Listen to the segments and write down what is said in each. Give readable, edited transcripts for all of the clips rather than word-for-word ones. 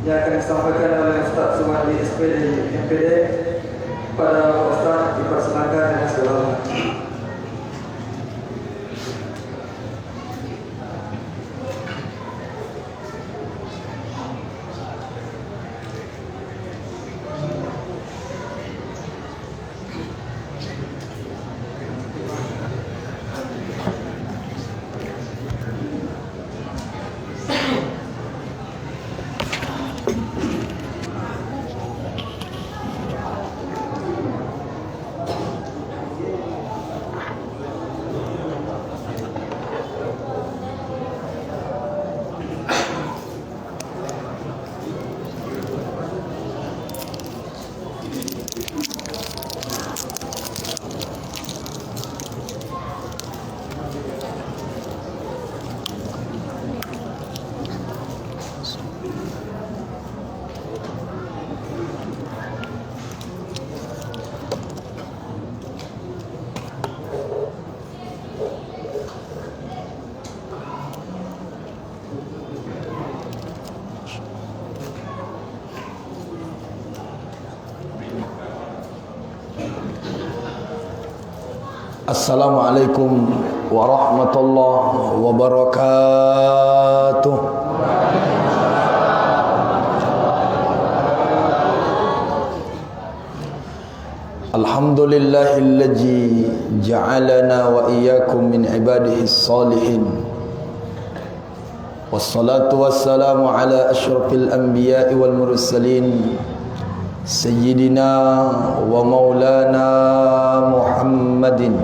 yang akan disampaikan oleh Ustaz Suwandi SPD MPD. Pada Ustaz dipersilakan dengan segala hormat. Assalamualaikum warahmatullahi wabarakatuh. Alhamdulillahilladzi ja'alana wa iyyakum min ibadihi s-salihin. Wassalatu wassalamu ala asyrafil anbiya'i wal mursalin Sayyidina wa maulana Muhammadin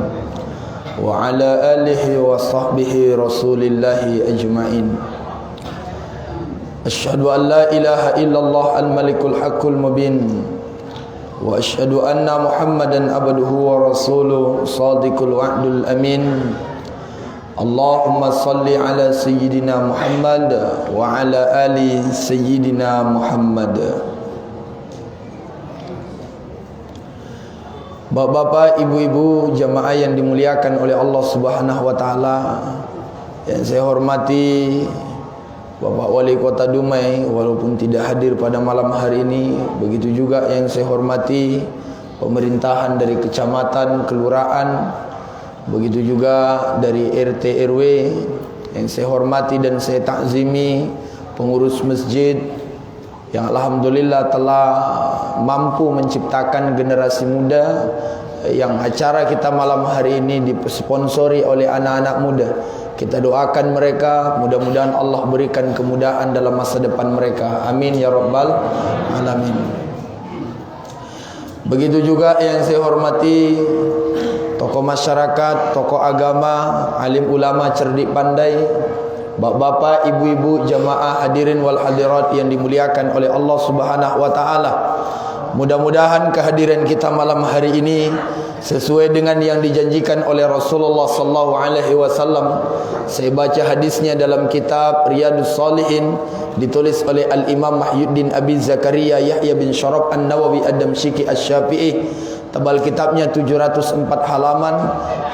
wa ala alihi wa sahbihi rasulillahi ajma'in. Asyhadu an la ilaha illallah al-malikul haqqul mubin wa asyhadu anna Muhammadan abduhu wa rasuluh shadiqul wa'dul amin. Allahumma salli ala sayyidina Muhammad wa ala ali sayyidina Muhammad. Bapak-bapak, ibu-ibu, jamaah yang dimuliakan oleh Allah Subhanahu wa taala, yang saya hormati Bapak Wali Kota Dumai walaupun tidak hadir pada malam hari ini, begitu juga yang saya hormati pemerintahan dari kecamatan, kelurahan, begitu juga dari RT RW, yang saya hormati dan saya takzimi pengurus masjid yang alhamdulillah telah mampu menciptakan generasi muda, yang acara kita malam hari ini disponsori oleh anak-anak muda. Kita doakan mereka, mudah-mudahan Allah berikan kemudahan dalam masa depan mereka. Amin ya rabbal alamin. Begitu juga yang saya hormati tokoh masyarakat, tokoh agama, alim ulama cerdik pandai, bapak-bapak, ibu-ibu, jamaah hadirin wal hadirat yang dimuliakan oleh Allah Subhanahu wa taala. Mudah-mudahan kehadiran kita malam hari ini sesuai dengan yang dijanjikan oleh Rasulullah sallallahu alaihi wasallam. Saya baca hadisnya dalam kitab Riyadhus Shalihin ditulis oleh Al-Imam Mahyuddin Abi Zakaria Yahya bin Syaraf An-Nawawi Ad-Damsyiki Asy-Syafi'i. Tebal kitabnya 704 halaman,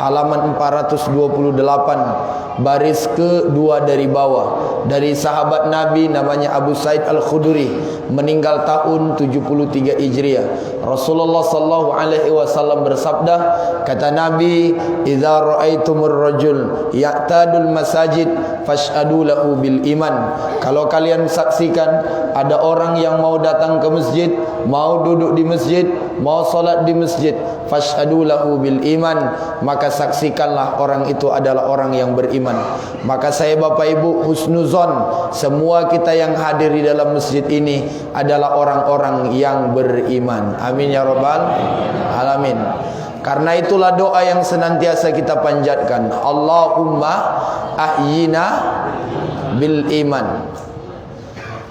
halaman 428, baris kedua dari bawah. Dari sahabat Nabi namanya Abu Sa'id Al-Khudri, meninggal tahun 73 Hijriah. Rasulullah sallallahu alaihi wasallam bersabda, kata Nabi, "Idza ra'aitumur rajul ya'tadul masajid fash'adu lahu bil iman." Kalau kalian saksikan ada orang yang mau datang ke masjid, mau duduk di masjid, mau salat di masjid, fash'adu lahu bil iman, maka saksikanlah orang itu adalah orang yang beriman. Maka saya Bapak Ibu husnuzon, semua kita yang hadir di dalam masjid ini adalah orang-orang yang beriman. Amin ya rabbal alamin. Karena itulah doa yang senantiasa kita panjatkan, Allahumma ahyina bil iman.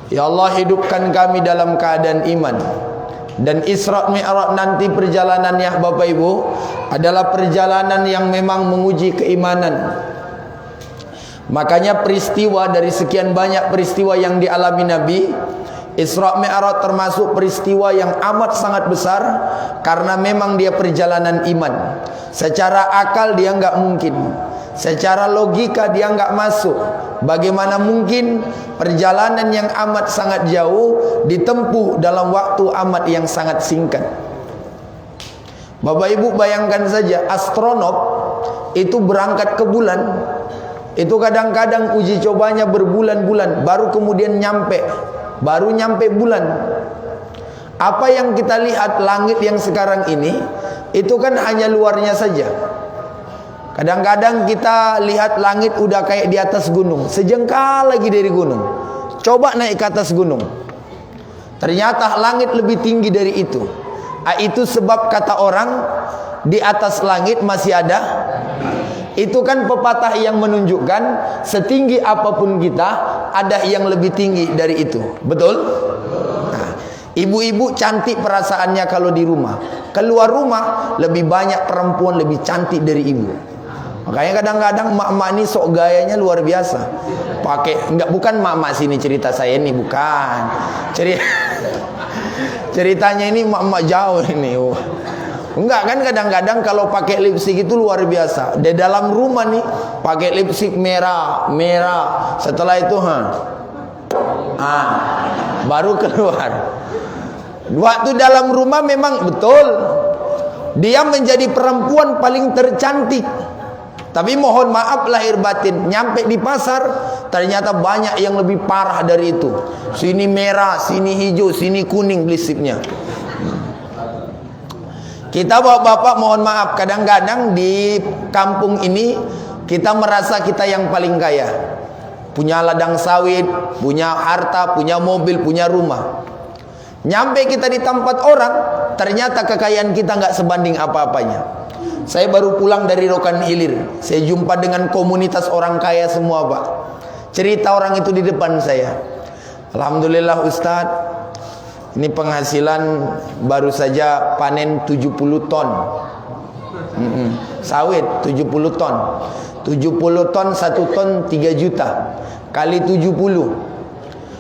Ya Allah, hidupkan kami dalam keadaan iman. Dan Isra Mi'raj nanti perjalanannya Bapak Ibu adalah perjalanan yang memang menguji keimanan. Makanya peristiwa dari sekian banyak peristiwa yang dialami Nabi, Isra Mi'raj termasuk peristiwa yang amat sangat besar, karena memang dia perjalanan iman. Secara akal dia enggak mungkin. Secara logika dia nggak masuk. Bagaimana mungkin perjalanan yang amat sangat jauh ditempuh dalam waktu amat yang sangat singkat? Bapak Ibu bayangkan saja, astronot itu berangkat ke bulan, itu kadang-kadang uji cobanya berbulan-bulan, baru kemudian nyampe bulan. Apa yang kita lihat langit yang sekarang ini, itu kan hanya luarnya saja. Kadang-kadang kita lihat langit udah kayak di atas gunung, sejengkal lagi dari gunung. Coba naik ke atas gunung, ternyata langit lebih tinggi dari itu. Itu sebab kata orang, di atas langit masih ada. Itu kan pepatah yang menunjukkan setinggi apapun kita, ada yang lebih tinggi dari itu. Betul? Nah, ibu-ibu cantik perasaannya kalau di rumah. Keluar rumah lebih banyak perempuan lebih cantik dari ibu. Makanya kadang-kadang mak-mak ini sok gayanya luar biasa. Bukan mak-mak sini cerita saya ini, bukan. Ceritanya ini mak-mak jauh ini. Enggak kan, kadang-kadang kalau pakai lipstik itu luar biasa. Di dalam rumah nih pakai lipstik merah. Setelah itu baru keluar. Waktu dalam rumah memang betul dia menjadi perempuan paling tercantik. Tapi mohon maaf lahir batin, nyampe di pasar ternyata banyak yang lebih parah dari itu. Sini merah, sini hijau, sini kuning lipstiknya. Kita bapak-bapak mohon maaf, kadang-kadang di kampung ini kita merasa kita yang paling kaya. Punya ladang sawit, punya harta, punya mobil, punya rumah. Nyampe kita di tempat orang, ternyata kekayaan kita nggak sebanding apa-apanya. Saya baru pulang dari Rokan Hilir. Saya jumpa dengan komunitas orang kaya semua, Pak. Cerita orang itu di depan saya. Alhamdulillah Ustadz, ini penghasilan baru saja panen 70 ton. Sawit 70 ton. 70 ton, 1 ton 3 juta. Kali 70,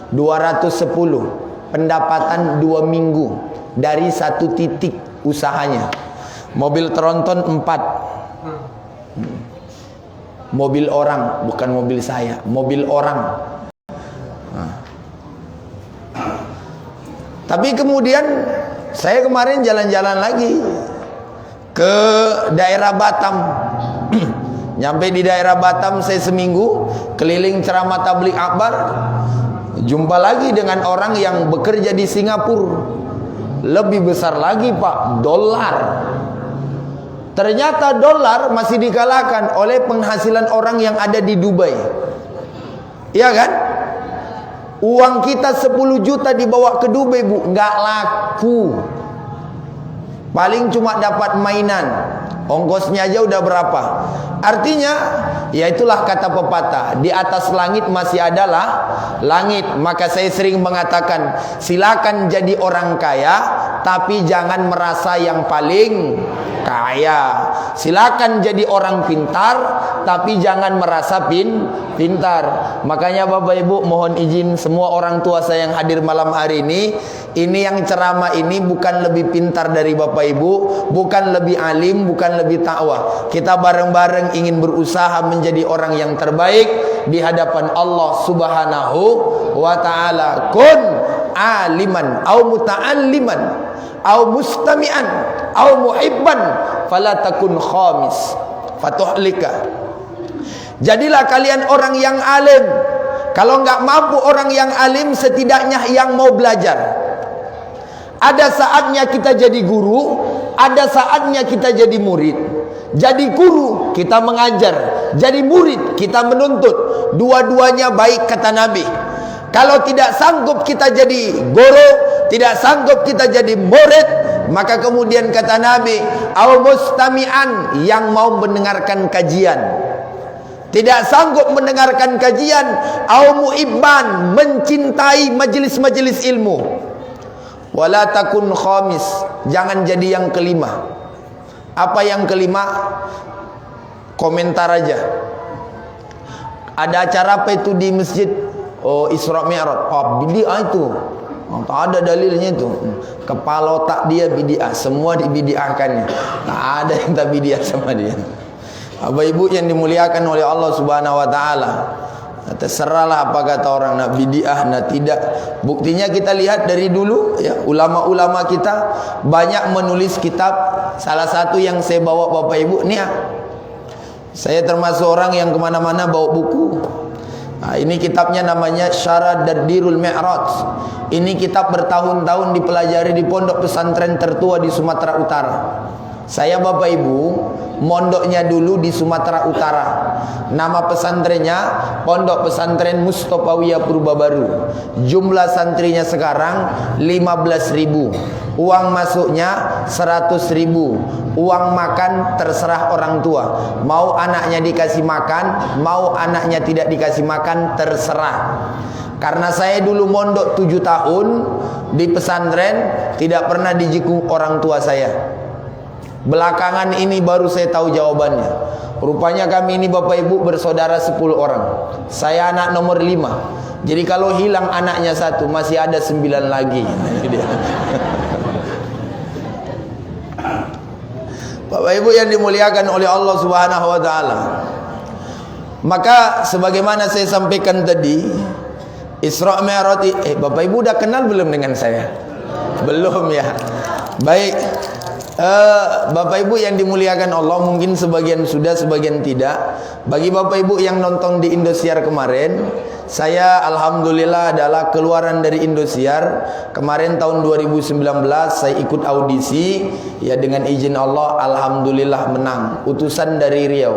210. Pendapatan 2 minggu dari 1 titik usahanya. Mobil tronton 4. Mobil orang, bukan mobil saya, mobil orang. Tapi kemudian saya kemarin jalan-jalan lagi ke daerah Batam. Nyampe di daerah Batam saya seminggu keliling ceramah tabligh akbar. Jumpa lagi dengan orang yang bekerja di Singapura. Lebih besar lagi, Pak, dolar. Ternyata dolar masih dikalahkan oleh penghasilan orang yang ada di Dubai. Iya kan? Uang kita 10 juta dibawa ke Dubai, Bu, nggak laku. Paling cuma dapat mainan. Ongkosnya aja udah berapa? Artinya, ya itulah kata pepatah, di atas langit masih adalah langit. Maka saya sering mengatakan, silakan jadi orang kaya, tapi jangan merasa yang paling kaya. Silakan jadi orang pintar, tapi jangan merasa pintar. Makanya Bapak Ibu mohon izin semua orang tua saya yang hadir malam hari ini yang ceramah ini bukan lebih pintar dari Bapak Ibu, bukan lebih alim, bukan lebih takwa. Kita bareng-bareng ingin berusaha menjadi orang yang terbaik di hadapan Allah Subhanahu wa taala. Kun aliman au muta'alliman au mustami'an au muhibban fala takun khamis fatuhlika. Jadilah kalian orang yang alim. Kalau enggak mampu orang yang alim, setidaknya yang mau belajar. Ada saatnya kita jadi guru, ada saatnya kita jadi murid. Jadi guru kita mengajar, jadi murid kita menuntut. Dua-duanya baik kata Nabi. Kalau tidak sanggup kita jadi guru, tidak sanggup kita jadi murid, maka kemudian kata Nabi, au mustami'an, yang mau mendengarkan kajian. Tidak sanggup mendengarkan kajian, au muhibban, mencintai majelis-majelis ilmu. Wala takun khamis, jangan jadi yang kelima. Apa yang kelima? Komentar aja. Ada acara apa itu di masjid? Oh, Isra Mi'raj. Oh, bid'ah itu. Oh, tak ada dalilnya itu. Kepala otak dia bid'ah, semua dibidiahkannya. Tak ada yang tak bid'ah sama dia. Bapak Ibu yang dimuliakan oleh Allah Subhanahu wa taala. Terserahlah apa kata orang, nak bid'ah nak tidak. Buktinya kita lihat dari dulu ya, ulama-ulama kita banyak menulis kitab. Salah satu yang saya bawa Bapak Ibu nih, saya termasuk orang yang kemana-mana bawa buku. Nah, ini kitabnya namanya Syarah Dardirul Mi'raj. Ini kitab bertahun-tahun dipelajari di pondok pesantren tertua di Sumatera Utara. Saya Bapak Ibu mondoknya dulu di Sumatera Utara. Nama pesantrennya Pondok Pesantren Mustofawiyah Purbabaru. Jumlah santrinya sekarang 15.000. Uang masuknya 100.000. Uang makan terserah orang tua. Mau anaknya dikasih makan, mau anaknya tidak dikasih makan, terserah. Karena saya dulu mondok 7 tahun di pesantren, tidak pernah dijikung orang tua saya. Belakangan ini baru saya tahu jawabannya. Rupanya kami ini Bapak Ibu bersaudara 10 orang. Saya anak nomor 5. Jadi kalau hilang anaknya 1, masih ada 9 lagi. Bapak Ibu yang dimuliakan oleh Allah Subhanahu wa taala. Maka sebagaimana saya sampaikan tadi, Isra Mi'raj, Bapak Ibu udah kenal belum dengan saya? Belum ya. Baik. Bapak Ibu yang dimuliakan Allah, mungkin sebagian sudah, sebagian tidak. Bagi Bapak Ibu yang nonton di Indosiar kemarin, saya alhamdulillah adalah keluaran dari Indosiar. Kemarin tahun 2019 saya ikut audisi, ya dengan izin Allah alhamdulillah menang. Utusan dari Riau.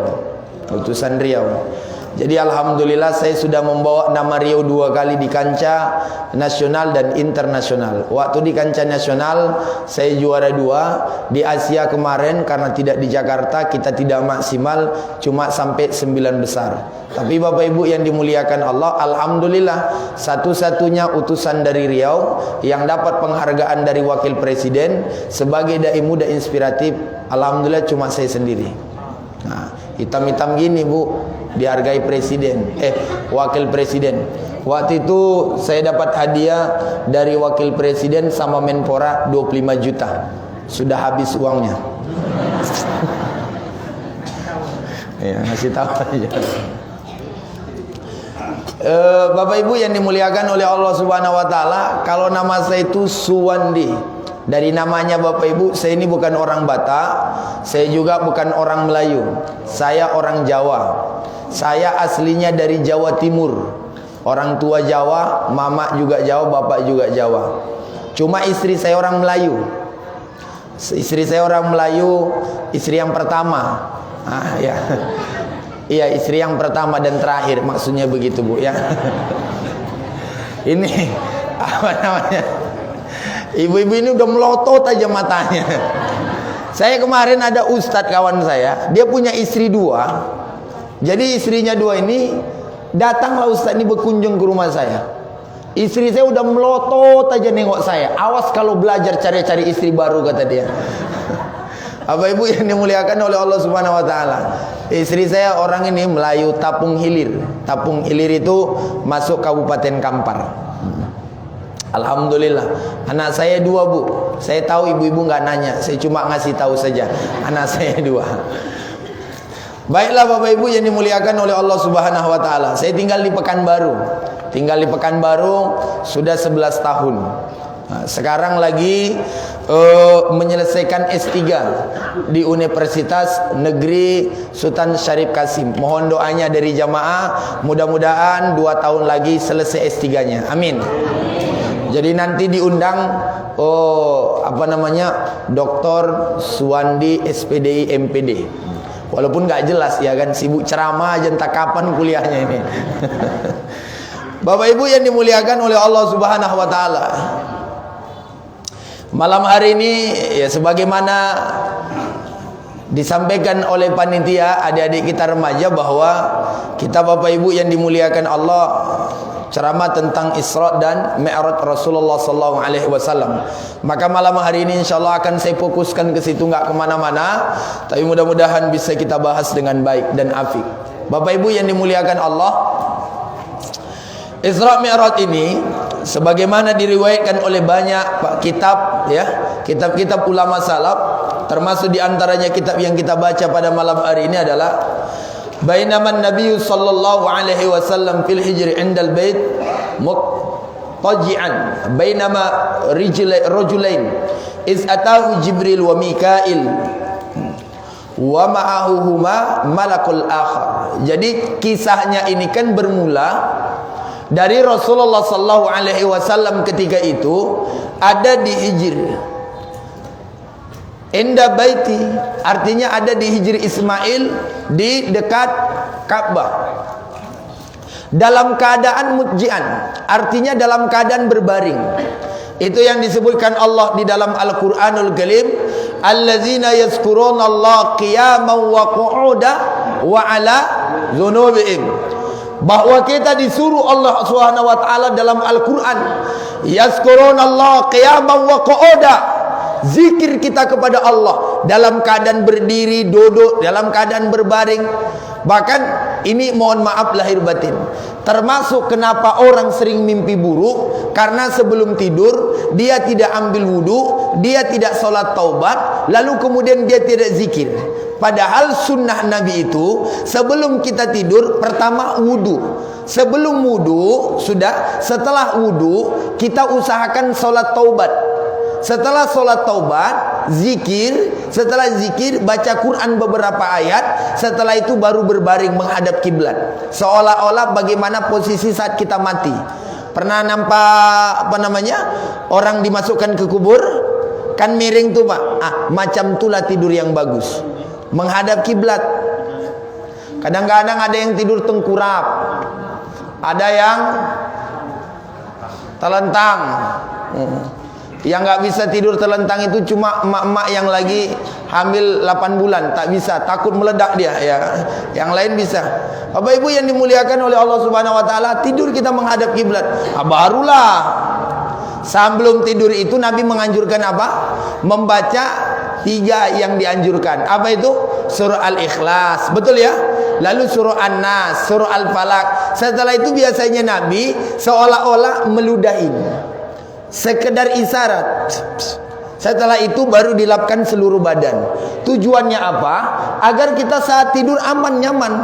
Utusan Riau. Jadi alhamdulillah saya sudah membawa nama Riau 2 kali di kancah nasional dan internasional. Waktu di kancah nasional saya juara 2. Di Asia kemarin karena tidak di Jakarta kita tidak maksimal, cuma sampai 9 besar. Tapi Bapak Ibu yang dimuliakan Allah, alhamdulillah satu-satunya utusan dari Riau yang dapat penghargaan dari Wakil Presiden sebagai dai muda inspiratif, alhamdulillah cuma saya sendiri. Nah, hitam-hitam gini Bu, dihargai presiden, wakil presiden. Waktu itu saya dapat hadiah dari wakil presiden sama Menpora 25 juta. Sudah habis uangnya. Ya, ngasih tahu aja. Bapak Ibu yang dimuliakan oleh Allah Subhanahu wa taala, kalau nama saya itu Suwandi. Dari namanya Bapak Ibu, saya ini bukan orang Batak, saya juga bukan orang Melayu. Saya orang Jawa. Saya aslinya dari Jawa Timur. Orang tua Jawa, mama juga Jawa, bapak juga Jawa. Cuma istri saya orang Melayu. Istri saya orang Melayu, istri yang pertama. Ya. Iya, istri yang pertama dan terakhir, maksudnya begitu Bu ya. Ini apa namanya? Ibu-ibu ini udah melotot aja matanya. Saya kemarin ada ustadz kawan saya, dia punya istri 2. Jadi istrinya 2 ini, datanglah ustadz ini berkunjung ke rumah saya. Istri saya udah melotot aja nengok saya. Awas kalau belajar cari-cari istri baru, kata dia. Bapak Ibu yang dimuliakan oleh Allah Subhanahu wa taala. Istri saya orang ini Melayu Tapung Hilir. Tapung Hilir itu masuk Kabupaten Kampar. Alhamdulillah. Anak saya 2 Bu. Saya tahu ibu-ibu nggak nanya, saya cuma ngasih tahu saja. Anak saya 2. Baiklah Bapak Ibu yang dimuliakan oleh Allah Subhanahu wa taala. Saya tinggal di Pekanbaru. Tinggal di Pekanbaru sudah 11 tahun. Nah, sekarang lagi menyelesaikan S3 di Universitas Negeri Sultan Syarif Kasim. Mohon doanya dari jamaah, mudah-mudahan 2 tahun lagi selesai S3-nya. Amin. Jadi nanti diundang Dr. Suwandi SPDI MPD. Walaupun nggak jelas ya kan, sibuk ceramah aja entah kapan kuliahnya ini. Bapak Ibu yang dimuliakan oleh Allah Subhanahu wa taala. Malam hari ini ya sebagaimana disampaikan oleh panitia adik-adik kita remaja bahwa kita Bapak Ibu yang dimuliakan Allah ceramah tentang Isra dan Mi'raj Rasulullah sallallahu alaihi wasallam. Maka malam hari ini insyaallah akan saya fokuskan ke situ, enggak kemana-mana, tapi mudah-mudahan bisa kita bahas dengan baik dan afik. Bapak Ibu yang dimuliakan Allah, Isra Mi'raj ini sebagaimana diriwayatkan oleh banyak kitab ya, kitab-kitab ulama salaf, termasuk diantaranya kitab yang kita baca pada malam hari ini adalah Bainama Nabi sallallahu alaihi wasallam fil hijri 'inda al-bait muttaji'an bainama rajulain iz atahu Jibril wa Mikail wa ma'ahuhuma malakul akhar. Jadi kisahnya ini kan bermula dari Rasulullah sallallahu alaihi wasallam ketika itu ada di Hijr inda baiti, artinya ada di Hijr Ismail di dekat Ka'bah, dalam keadaan mutji'an, artinya dalam keadaan berbaring. Itu yang disebutkan Allah di dalam Al-Qur'anul Karim, allazina yazkurunallaha qiyaman wa qu'udan wa 'ala dzunubihim. Bahwa kita disuruh Allah Subhanahu wa taala dalam Al-Qur'an, yazkurunallaha qiyaman wa qu'udan, zikir kita kepada Allah dalam keadaan berdiri, duduk, dalam keadaan berbaring. Bahkan ini mohon maaf lahir batin, termasuk kenapa orang sering mimpi buruk, karena sebelum tidur dia tidak ambil wudu, dia tidak sholat taubat, lalu kemudian dia tidak zikir. Padahal sunnah Nabi itu sebelum kita tidur pertama wudu, sebelum wudu sudah, setelah wudu kita usahakan sholat taubat, setelah sholat taubat zikir, setelah zikir baca Quran beberapa ayat, setelah itu baru berbaring menghadap kiblat, seolah-olah bagaimana posisi saat kita mati. Pernah nampak orang dimasukkan ke kubur kan miring tuh Pak, macam itulah tidur yang bagus, menghadap kiblat. Kadang-kadang ada yang tidur tengkurap, ada yang telentang. Yang nggak bisa tidur telentang itu cuma emak-emak yang lagi hamil 8 bulan, tak bisa, takut meledak dia ya. Yang lain bisa. Bapak Ibu yang dimuliakan oleh Allah Subhanahu wa taala, tidur kita menghadap kiblat. Barulah sebelum tidur itu Nabi menganjurkan apa? Membaca 3 yang dianjurkan. Apa itu? Surah Al-Ikhlas, betul ya? Lalu surah An-Nas, surah Al-Falaq. Setelah itu biasanya Nabi seolah-olah meludahin, sekedar isyarat. Setelah itu baru dilapkan seluruh badan. Tujuannya apa? Agar kita saat tidur aman, nyaman.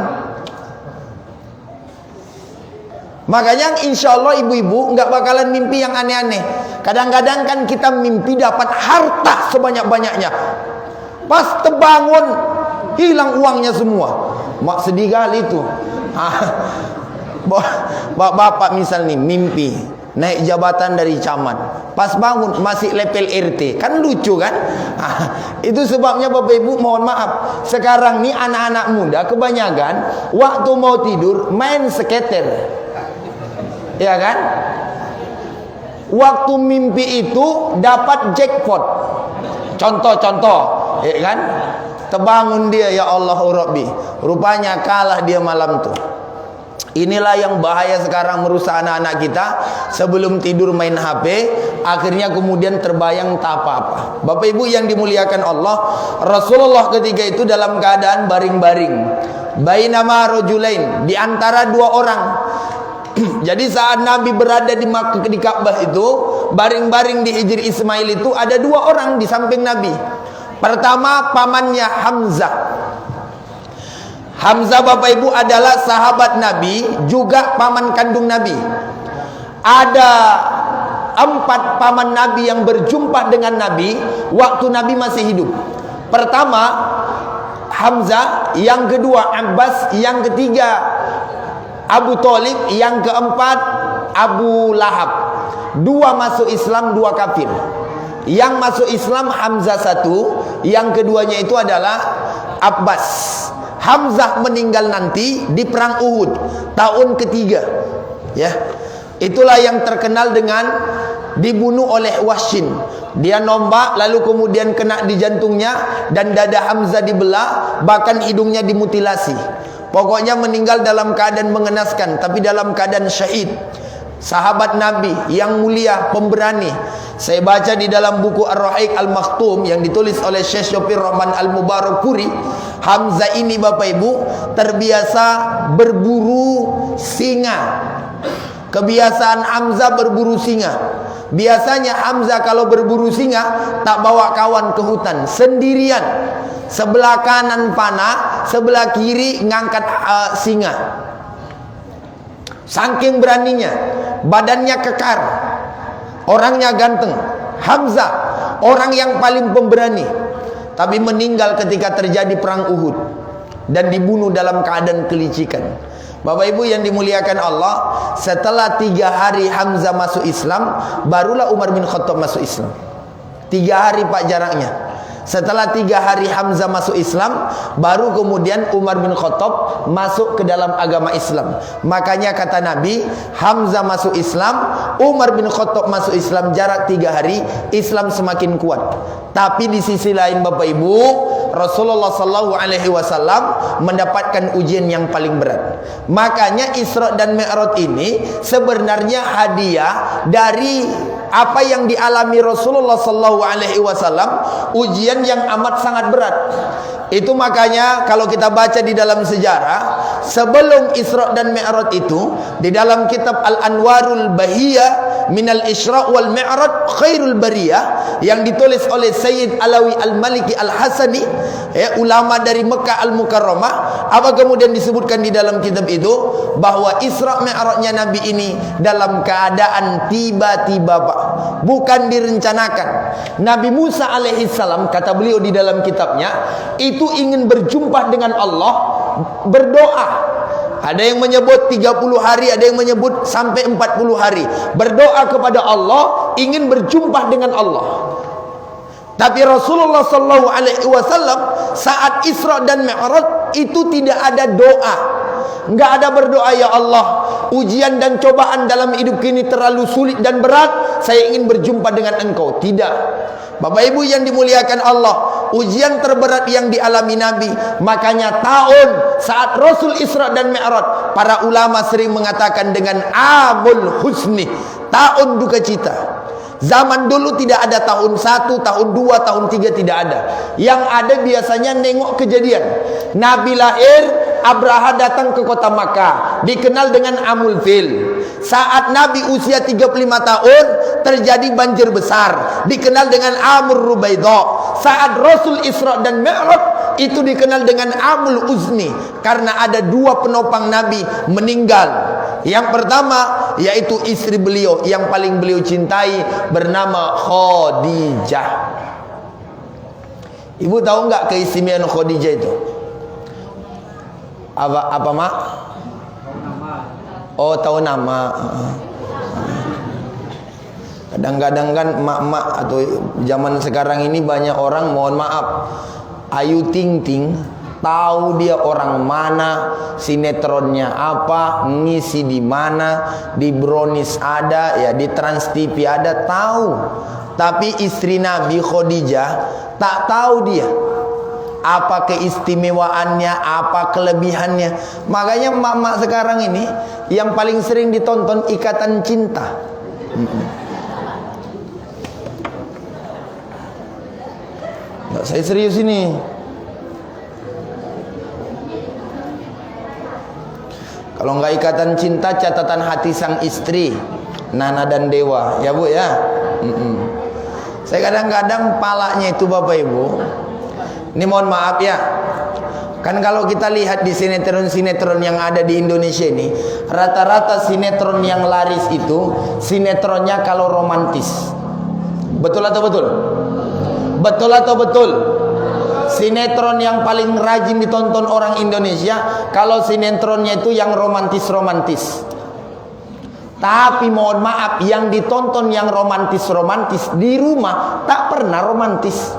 Makanya insya Allah ibu-ibu nggak bakalan mimpi yang aneh-aneh. Kadang-kadang kan kita mimpi dapat harta sebanyak-banyaknya, pas terbangun hilang uangnya semua. Mak sedih kali itu. Bapak misal nih mimpi naik jabatan dari camat, pas bangun masih level RT, kan lucu kan? Itu sebabnya Bapak Ibu mohon maaf, sekarang nih anak-anak muda kebanyakan waktu mau tidur main skater, ya kan? Waktu mimpi itu dapat jackpot, contoh, ya kan? Terbangun dia, ya Allah Rabbi, rupanya kalah dia malam tuh. Inilah yang bahaya sekarang merusak anak-anak kita. Sebelum tidur main HP, akhirnya kemudian terbayang tak apa-apa. Bapak Ibu yang dimuliakan Allah, Rasulullah ketika itu dalam keadaan baring-baring. Bainama rajulain, di antara 2 orang. Jadi saat Nabi berada di Ka'bah itu, baring-baring di Hijr Ismail itu ada 2 orang di samping Nabi. Pertama pamannya Hamzah. Hamzah Bapak Ibu adalah sahabat Nabi, juga paman kandung Nabi. Ada 4 paman Nabi yang berjumpa dengan Nabi waktu Nabi masih hidup. Pertama Hamzah, yang kedua Abbas, yang ketiga Abu Thalib, yang keempat Abu Lahab. 2 masuk Islam, 2 kafir. Yang masuk Islam Hamzah 1, yang keduanya itu adalah Abbas. Hamzah meninggal nanti di perang Uhud tahun ketiga, ya. Itulah yang terkenal dengan dibunuh oleh Wahsyin. Dia nombak lalu kemudian kena di jantungnya dan dada Hamzah dibelah, bahkan hidungnya dimutilasi. Pokoknya meninggal dalam keadaan mengenaskan, tapi dalam keadaan syahid. Sahabat Nabi yang mulia, pemberani. Saya baca di dalam buku Ar-Rahiq Al-Makhtum yang ditulis oleh Syekh Syofir Rahman Al-Mubarakpuri, Hamzah ini Bapak Ibu terbiasa berburu singa. Kebiasaan Hamzah berburu singa. Biasanya Hamzah kalau berburu singa tak bawa kawan ke hutan, sendirian. Sebelah kanan panah, sebelah kiri ngangkat singa. Saking beraninya, badannya kekar, orangnya ganteng. Hamzah, orang yang paling pemberani, tapi meninggal ketika terjadi perang Uhud dan dibunuh dalam keadaan kelicikan. Bapak Ibu yang dimuliakan Allah, setelah 3 hari Hamzah masuk Islam, barulah Umar bin Khattab masuk Islam. 3 hari Pak jaraknya. Setelah 3 hari Hamzah masuk Islam, baru kemudian Umar bin Khattab masuk ke dalam agama Islam. Makanya kata Nabi, Hamzah masuk Islam, Umar bin Khattab masuk Islam, jarak 3 hari, Islam semakin kuat. Tapi di sisi lain Bapak Ibu, Rasulullah SAW mendapatkan ujian yang paling berat. Makanya Isra dan Mi'raj ini sebenarnya hadiah dari apa yang dialami Rasulullah SAW, ujian yang amat sangat berat. Itu makanya kalau kita baca di dalam sejarah, sebelum Isra dan Mi'raj itu, di dalam kitab Al-Anwarul Bahiyah Minal Isra wal Mi'raj Khairul Bariyah, yang ditulis oleh Sayyid Alawi Al-Maliki Al-Hasani, ulama dari Mekah Al-Mukarramah, apa kemudian disebutkan di dalam kitab itu bahwa Isra Mi'rajnya Nabi ini dalam keadaan tiba-tiba Pak, bukan direncanakan. Nabi Musa alaihissalam, kata beliau di dalam kitabnya, itu ingin berjumpa dengan Allah, berdoa. Ada yang menyebut 30 hari, ada yang menyebut sampai 40 hari. Berdoa kepada Allah, ingin berjumpa dengan Allah. Tapi Rasulullah SAW saat Isra dan Mi'raj itu tidak ada doa. Enggak ada berdoa, ya Allah, ujian dan cobaan dalam hidup ini terlalu sulit dan berat, saya ingin berjumpa dengan Engkau. Tidak. Bapak Ibu yang dimuliakan Allah, ujian terberat yang dialami Nabi. Makanya tahun saat Rasul Isra dan Mi'raj, para ulama sering mengatakan dengan Amul Husni, tahun duka cita. Zaman dulu tidak ada tahun 1, tahun 2, tahun 3, tidak ada. Yang ada biasanya nengok kejadian. Nabi lahir, Abraha datang ke kota Makkah, dikenal dengan Amul Fil. Saat Nabi usia 35 tahun, terjadi banjir besar, dikenal dengan Amur Rubaidah. Saat Rasul Isra dan Mi'raj, itu dikenal dengan Amul Uzni, karena ada 2 penopang Nabi meninggal. Yang pertama yaitu istri beliau yang paling beliau cintai, bernama Khadijah. Ibu tahu nggak keistimewaan Khadijah itu? Apa mak? Oh, tahu nama. Kadang-kadang kan mak-mak atau zaman sekarang ini banyak orang, mohon maaf, Ayu Ting Ting tahu dia orang mana, sinetronnya apa, ngisi di mana, di Brownies ada, ya di Trans TV ada, tahu. Tapi istri Nabi Khadijah tak tahu dia apa keistimewaannya, apa kelebihannya. Makanya mak-mak sekarang ini yang paling sering ditonton Ikatan Cinta. Nggak, saya serius ini. Kalau nggak Ikatan Cinta, Catatan Hati Sang Istri, Nana dan Dewa, ya Bu ya. Saya kadang-kadang palanya itu Bapak Ibu, ini mohon maaf ya, kan kalau kita lihat di sinetron-sinetron yang ada di Indonesia ini, rata-rata sinetron yang laris itu sinetronnya kalau romantis. Betul atau betul? Betul atau betul? Sinetron yang paling rajin ditonton orang Indonesia, kalau sinetronnya itu yang romantis-romantis. Tapi mohon maaf, yang ditonton yang romantis-romantis di rumah tak pernah romantis.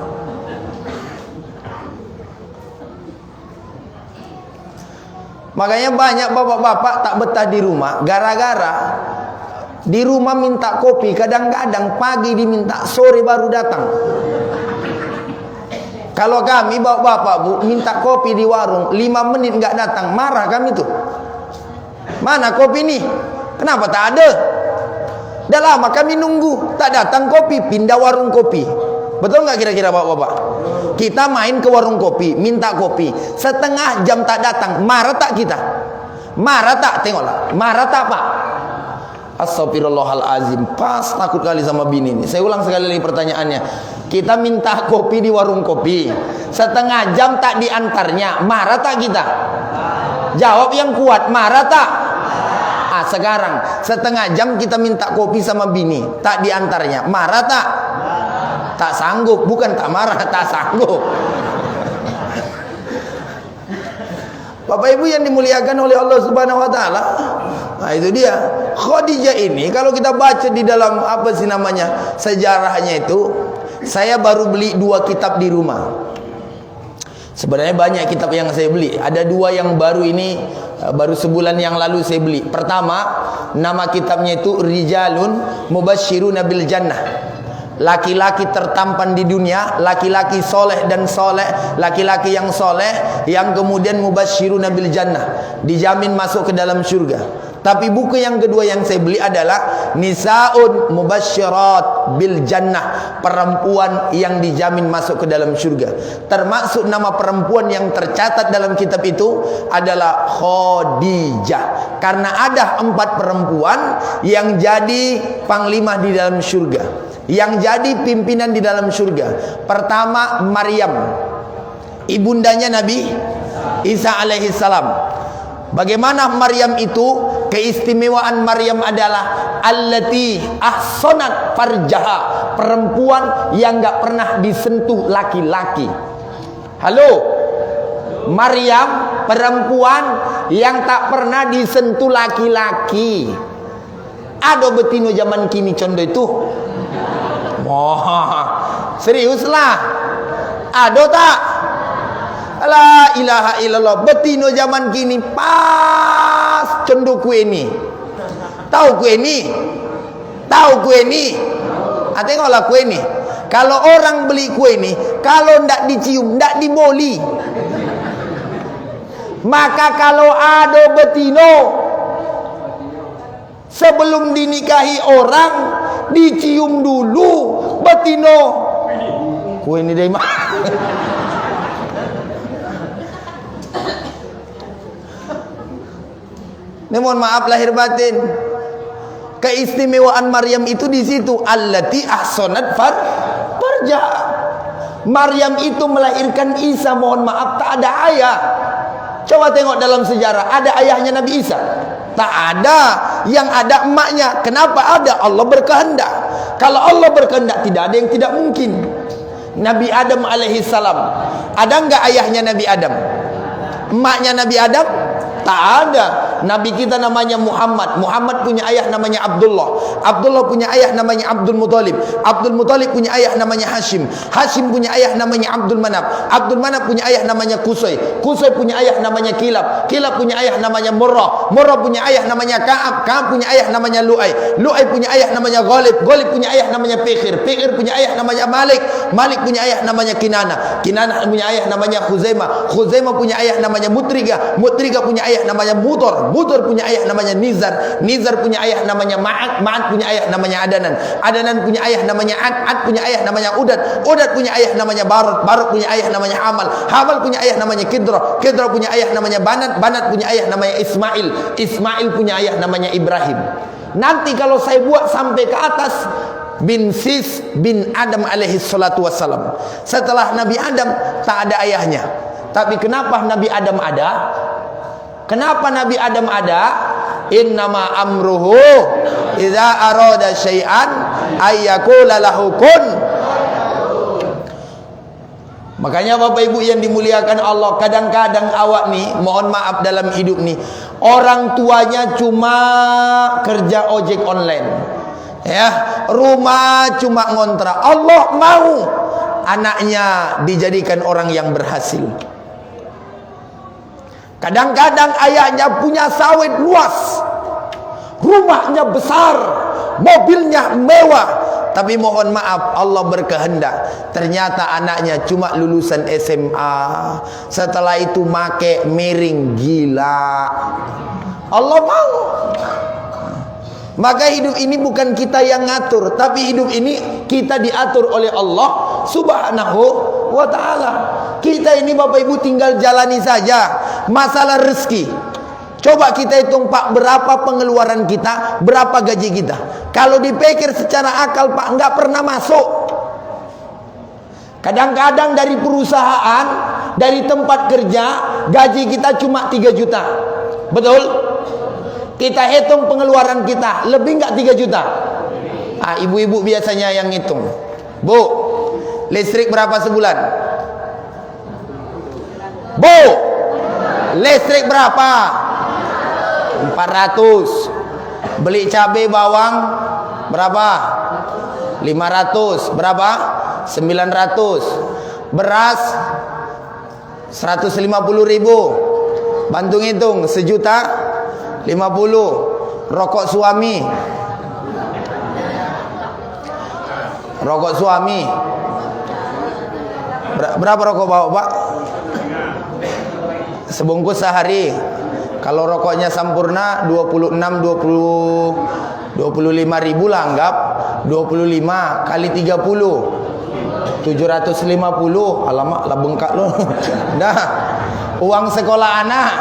Makanya banyak bapak-bapak tak betah di rumah, gara-gara di rumah minta kopi, kadang-kadang pagi diminta, sore baru datang. Kalau kami bapak-bapak Bu minta kopi di warung, 5 menit nggak datang, marah kami tuh. Mana kopi nih? Kenapa tak ada? Udah lama kami nunggu, tak datang kopi, pindah warung kopi. Betul nggak kira-kira bapak-bapak? Kita main ke warung kopi, minta kopi, setengah jam tak datang, marah tak kita? Marah tak? Tengoklah, marah tak Pak? Astagfirullahalazim. Pas takut kali sama bini ini. Saya ulang sekali lagi pertanyaannya. Kita minta kopi di warung kopi, setengah jam tak diantarnya, marah tak kita? Jawab yang kuat, marah tak? Sekarang setengah jam kita minta kopi sama bini, tak diantarnya, marah tak? Tak sanggup, bukan tak marah, tak sanggup. Bapak Ibu yang dimuliakan oleh Allah Subhanahu wa taala. Nah, itu dia. Khadijah ini kalau kita baca di dalam apa sih namanya? Sejarahnya itu, saya baru beli 2 kitab di rumah. Sebenarnya banyak kitab yang saya beli. Ada 2 yang baru ini, baru sebulan yang lalu saya beli. Pertama, nama kitabnya itu Rijalun Mubashshiruna bil Jannah. Laki-laki tertampan di dunia, laki-laki soleh dan soleh, laki-laki yang soleh yang kemudian mubashshiruna bil jannah, dijamin masuk ke dalam surga. Tapi buku yang kedua yang saya beli adalah Nisaun Mubashshirat bil Jannah, perempuan yang dijamin masuk ke dalam surga. Termasuk nama perempuan yang tercatat dalam kitab itu adalah Khadijah. Karena ada 4 perempuan yang jadi panglima di dalam surga, yang jadi pimpinan di dalam surga. Pertama Maryam, ibundanya Nabi Isa alaihissalam. Bagaimana Maryam itu? Keistimewaan Maryam adalah allati ahsanat farjaha, perempuan yang enggak pernah disentuh laki-laki. Halo, Maryam perempuan yang tak pernah disentuh laki-laki. Ada betino zaman kini condo itu. Wah, seriuslah. Ada tak? La ilaha illallah. Betino zaman kini pas condo kue ni. Tahu kue ni? Tahu kue ni? Tengoklah kue ni. Kalau orang beli kue ni, kalau ndak dicium, ndak diboli. Maka kalau ada betino sebelum dinikahi orang, dicium dulu betino. Kue ini dari mana? Ini mohon maaf lahir batin. Keistimewaan Maryam itu di situ, allati ahsanat farja. Maryam itu melahirkan Isa, mohon maaf tak ada ayah. Coba tengok dalam sejarah, ada ayahnya Nabi Isa? Tak ada. Yang ada emaknya. Kenapa ada? Allah berkehendak. Kalau Allah berkehendak, tidak ada yang tidak mungkin. Nabi Adam alaihissalam, ada enggak ayahnya Nabi Adam? Emaknya Nabi Adam? Tak ada. Nabi kita namanya Muhammad. Muhammad punya ayah namanya Abdullah. Abdullah punya ayah namanya Abdul Muthalib. Abdul Muthalib punya ayah namanya Hashim. Hashim punya ayah namanya Abdul Manaf. Abdul Manaf punya ayah namanya Qusay. Qusay punya ayah namanya Kilab. Kilab punya ayah namanya Murrah. Murrah punya ayah namanya Ka'ab. Ka'ab punya ayah namanya Lu'ay. Lu'ay punya ayah namanya Ghalib. Ghalib punya ayah namanya Fikhir. Fikhir punya ayah namanya Malik. Malik punya ayah namanya Kinana. Kinana punya ayah namanya Khuzaimah. Khuzaimah punya ayah namanya Mutriga. Mutriga punya ayah namanya Mudor. Mudor punya ayah namanya Nizar. Nizar punya ayah namanya Ma'ad. Ma'ad punya ayah namanya Adanan. Adanan punya ayah namanya Ad. Ad punya ayah namanya Udad. Udad punya ayah namanya Barut. Barut punya ayah namanya Hamal. Hamal punya ayah namanya Kidra. Kidra punya ayah namanya Banat. Banat punya ayah namanya Ismail. Ismail punya ayah namanya Ibrahim. Nanti kalau saya buat sampai ke atas, bin Sis bin Adam alaihi salatu wassalam. Setelah Nabi Adam tak ada ayahnya. Tapi kenapa Nabi Adam ada? Kenapa Nabi Adam ada? Innama amruhu idza arada syai'an ayyakula lahu kun. Makanya Bapak Ibu yang dimuliakan Allah, kadang-kadang awak nih, mohon maaf dalam hidup nih, orang tuanya cuma kerja ojek online. Ya, rumah cuma ngontrak. Allah mau anaknya dijadikan orang yang berhasil. Kadang-kadang ayahnya punya sawit luas, rumahnya besar, mobilnya mewah, tapi mohon maaf Allah berkehendak ternyata anaknya cuma lulusan SMA. Setelah itu make miring, gila. Allah mau. Maka hidup ini bukan kita yang ngatur, tapi hidup ini kita diatur oleh Allah Subhanahu wa ta'ala. Kita ini Bapak Ibu tinggal jalani saja. Masalah rezeki, Coba kita hitung Pak, berapa pengeluaran kita, berapa gaji kita. Kalau dipikir secara akal Pak, nggak pernah masuk. Kadang-kadang dari perusahaan, dari tempat kerja, gaji kita cuma 3 juta. Betul? Kita hitung pengeluaran kita, lebih nggak 3 juta? Ah, ibu-ibu biasanya yang hitung. Bu, listrik berapa sebulan? Bu, listrik berapa? 400. Beli cabai bawang berapa? 500. Berapa? 900. Beras 150.000. Bantu ngitung, 1.050.000. Rokok suami. Rokok suami. Berapa rokok bawa Pak? Sebungkus sehari. Kalau rokoknya Sampurna 25.000 lah, anggap 25 kali 30 750. Alamak lah bengkak loh. Nah, uang sekolah anak,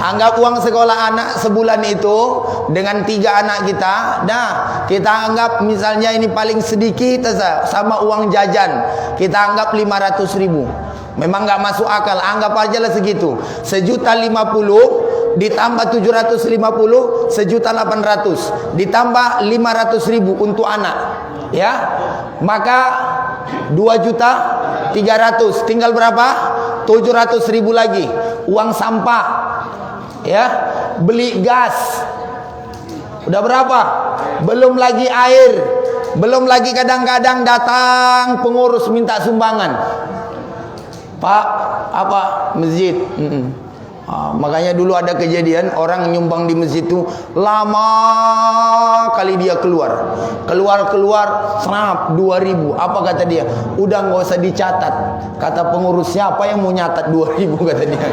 anggap uang sekolah anak sebulan itu dengan 3 anak kita. Nah, kita anggap misalnya ini paling sedikit sama uang jajan, kita anggap 500.000. Memang nggak masuk akal, anggap aja lah segitu. 1.050.000 ditambah 750, 1.800.000 ditambah 500.000 untuk anak, ya, maka 2.300.000. Tinggal berapa? 700.000 lagi uang sampah, ya, beli gas. Udah berapa? Belum lagi air, belum lagi kadang-kadang datang pengurus minta sumbangan. Pak, apa masjid? Makanya dulu ada kejadian orang nyumbang di masjid itu lama kali dia keluar snap 2.000. Apa kata dia? Udah nggak usah dicatat. Kata pengurus, siapa yang mau nyatat 2.000, kata dia.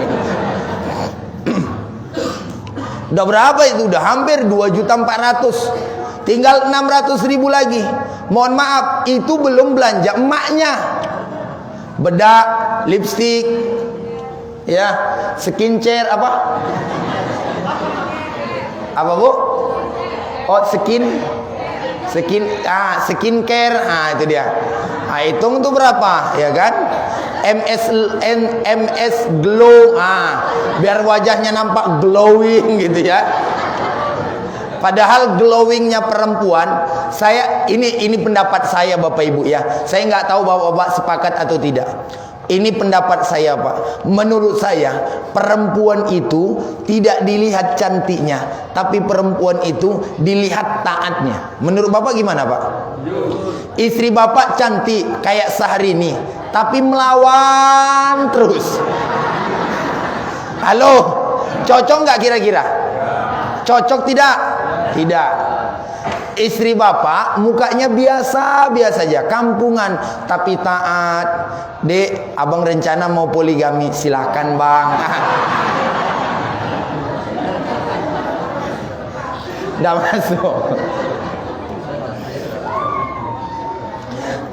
Udah berapa itu? Udah hampir 2.400.000. Tinggal 600.000 lagi. Mohon maaf, itu belum belanja emaknya. Bedak, lipstik, ya, skincare apa Bu? Oh, skincare. Itu dia. Hitung tuh berapa, ya kan? MS glow. Biar wajahnya nampak glowing gitu ya. Padahal glowingnya perempuan, ini pendapat saya Bapak Ibu ya. Saya nggak tahu Bapak sepakat atau tidak. Ini pendapat saya Pak. Menurut saya perempuan itu tidak dilihat cantiknya, tapi perempuan itu dilihat taatnya. Menurut Bapak gimana Pak? Istri Bapak cantik kayak Syahrini, tapi melawan terus. Halo, cocok nggak kira-kira? Cocok tidak? Tidak. Istri Bapak mukanya biasa-biasa aja, kampungan, tapi taat. Dek, abang rencana mau poligami, silakan bang. Udah masuk.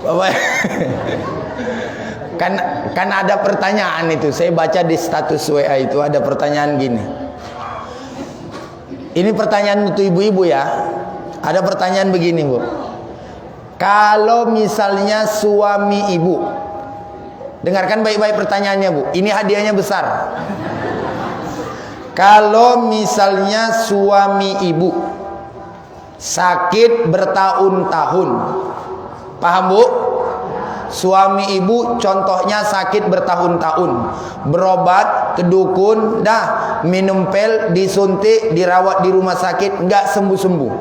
Bapak, kan ada pertanyaan itu. Saya baca di status WA itu ada pertanyaan gini. Ini pertanyaan untuk ibu-ibu ya. Ada pertanyaan begini Bu. Kalau misalnya suami ibu, dengarkan baik-baik pertanyaannya Bu. Ini hadiahnya besar. Kalau misalnya suami ibu sakit bertahun-tahun, paham Bu? Suami ibu contohnya sakit bertahun-tahun, berobat ke dukun, minum pil, disuntik, dirawat di rumah sakit, nggak sembuh-sembuh.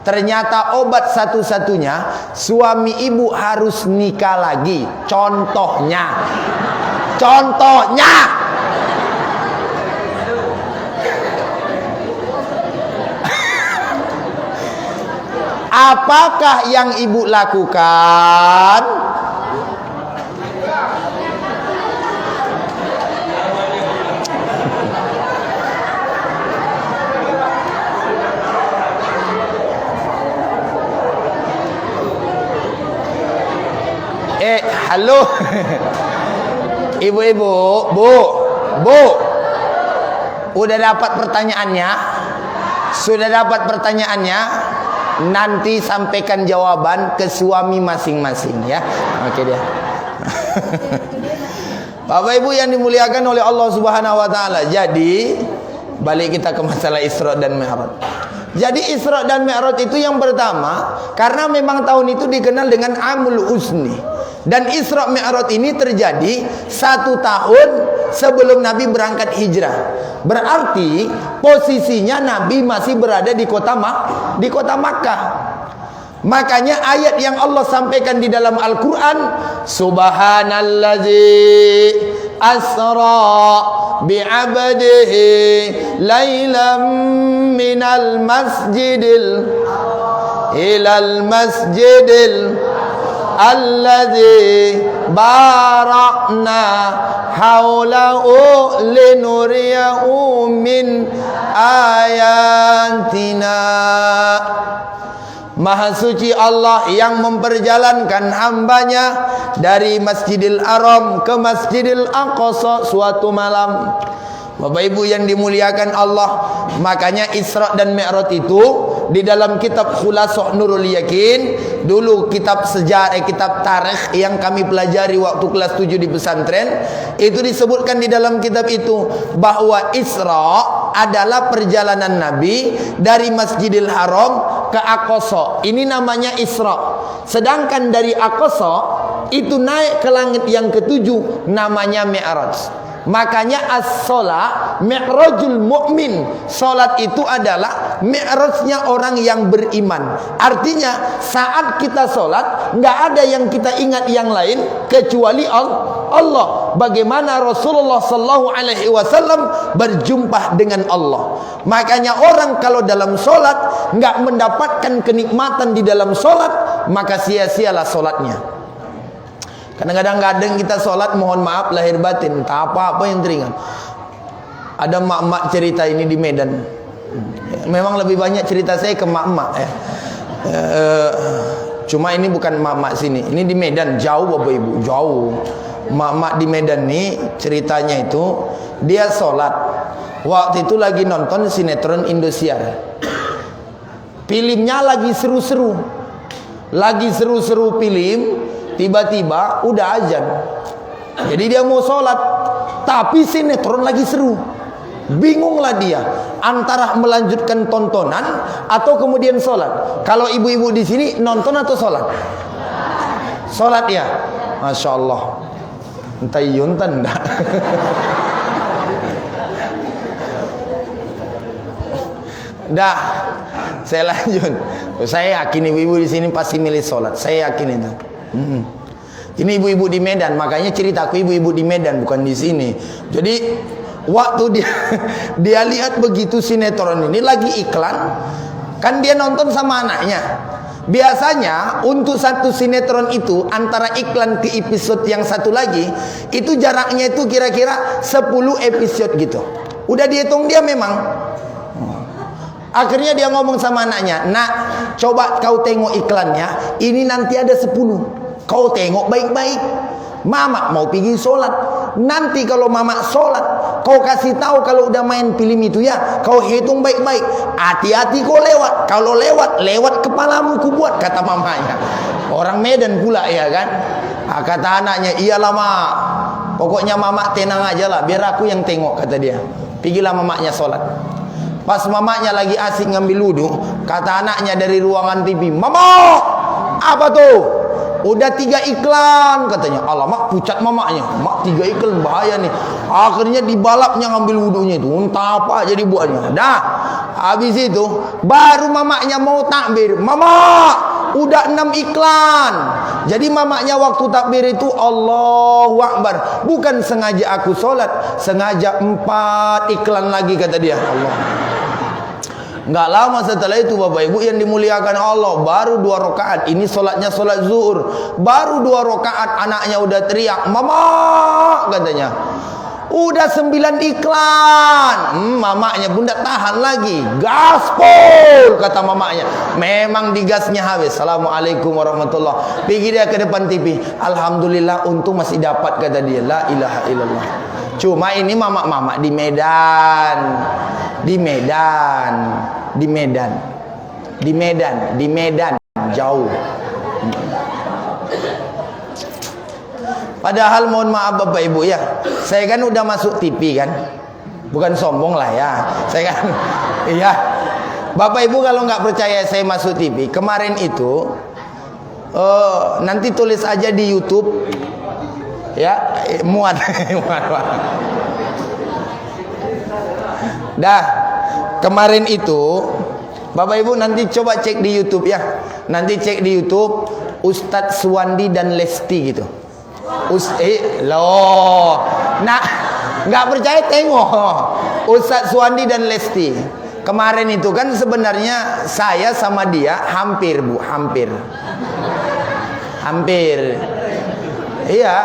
Ternyata obat satu-satunya suami ibu harus nikah lagi. Contohnya apakah yang ibu lakukan? Halo. Ibu-ibu, Bu. Udah dapat pertanyaannya? Sudah dapat pertanyaannya? Nanti sampaikan jawaban ke suami masing-masing ya. Oke dia. Bapak Ibu yang dimuliakan oleh Allah Subhanahu wa taala. Jadi, balik kita ke masalah Isra dan Mi'raj. Jadi Isra dan Mi'raj itu yang pertama, karena memang tahun itu dikenal dengan Amul Usni. Dan Isra Mi'raj ini terjadi 1 tahun sebelum Nabi berangkat hijrah. Berarti posisinya Nabi masih berada di kota Makkah. Makanya ayat yang Allah sampaikan di dalam Al-Quran, Subhanallazi asra bi'abdihi laylam minal masjidil ilal masjidil alladzi barakna haulahu linuriyahu min ayatina. Maha suci Allah yang memperjalankan hambanya dari Masjidil Haram ke Masjidil Aqsa suatu malam. Bapak Ibu yang dimuliakan Allah, makanya Isra dan Mi'raj itu di dalam kitab Khulasah Nurul Yakin, dulu kitab sejarah, kitab tarikh yang kami pelajari waktu kelas 7 di pesantren, itu disebutkan di dalam kitab itu bahwa Isra adalah perjalanan Nabi dari Masjidil Haram ke Aqsa. Ini namanya Isra. Sedangkan dari Aqsa itu naik ke langit yang ke-7, namanya Mi'raj. Makanya as-sholat mi'rajul mu'min. Sholat itu adalah mi'rajnya orang yang beriman. Artinya saat kita sholat, nggak ada yang kita ingat yang lain kecuali Allah. Bagaimana Rasulullah Sallallahu Alaihi Wasallam berjumpa dengan Allah. Makanya orang kalau dalam sholat nggak mendapatkan kenikmatan di dalam sholat, maka sia-sialah sholatnya. Kadang-kadang kita sholat, mohon maaf lahir batin, tak apa-apa yang teringat. Ada mak-mak cerita ini di Medan. Memang lebih banyak cerita saya ke mak-mak ya. Cuma ini bukan mak-mak sini. Ini di Medan, jauh Bapak Ibu, jauh. Mak-mak di Medan nih ceritanya itu, dia sholat. Waktu itu lagi nonton sinetron Indosiar. Filmnya lagi seru-seru. Lagi seru-seru film. Tiba-tiba udah azan. Jadi dia mau sholat, tapi sinetron lagi seru. Bingunglah dia antara melanjutkan tontonan atau kemudian sholat. Kalau ibu-ibu di sini nonton atau sholat? Sholat ya. Masya Allah. Entah yuntan enggak. Dah, saya lanjut. Saya yakin ibu-ibu di sini pasti milih sholat. Saya yakin itu. Ini ibu-ibu di Medan, makanya ceritaku ibu-ibu di Medan bukan di sini. Jadi waktu dia lihat begitu sinetron ini lagi iklan, kan dia nonton sama anaknya. Biasanya untuk satu sinetron itu antara iklan ke episode yang satu lagi itu jaraknya itu kira-kira 10 episode gitu. Udah dihitung dia memang. Akhirnya dia ngomong sama anaknya, "Nak, coba kau tengok iklannya, ini nanti ada 10. Kau tengok baik-baik. Mama mau pergi sholat. Nanti kalau mama sholat, kau kasih tahu kalau udah main film itu ya. Kau hitung baik-baik. Hati-hati kau lewat. Kalau lewat kepalamu ku buat," kata mamanya. Orang Medan pula ya kan. Kata anaknya, "Iyalah mak. Pokoknya mama tenang aja lah, biar aku yang tengok," kata dia. Pergilah mamanya sholat. Pas mamanya lagi asik ngambil wudu, kata anaknya dari ruangan TV, "Mama, apa tuh?" "Udah 3 iklan," katanya. Alamak, pucat mamanya. "Mak, 3 iklan bahaya nih." Akhirnya dibalapnya ngambil wudunya itu. Entah apa jadi buatnya. Dah, habis itu baru mamanya mau takbir. "Mama, udah 6 iklan." Jadi mamanya waktu takbir itu Allahu Akbar. Bukan sengaja aku sholat, sengaja 4 iklan lagi kata dia. Allah. Nggak lama setelah itu Bapak Ibu yang dimuliakan Allah, baru 2 rakaat. Ini sholatnya sholat zuhur. Baru 2 rakaat anaknya udah teriak, "Mama," katanya. Udah 9 iklan. Mamanya pun tak tahan lagi. "Gaspol," kata mamanya. Memang digasnya habis. Assalamualaikum warahmatullahi. Pergi dia ke depan TV. Alhamdulillah untung masih dapat kata dia. La ilaha illallah. Cuma ini mamak-mamak di Medan. Di Medan jauh. Padahal mohon maaf Bapak Ibu ya, saya kan udah masuk TV kan. Bukan sombong lah ya. Saya kan iya. Bapak Ibu kalau nggak percaya saya masuk TV, kemarin itu nanti tulis aja di YouTube ya, muat. Dah, kemarin itu Bapak Ibu nanti coba cek di YouTube ya. Nanti cek di YouTube Ustadz Suwandi dan Lesti gitu. Loh. Nah, nggak percaya tengok Ustadz Suwandi dan Lesti. Kemarin itu kan sebenarnya saya sama dia hampir Bu, hampir. Iya.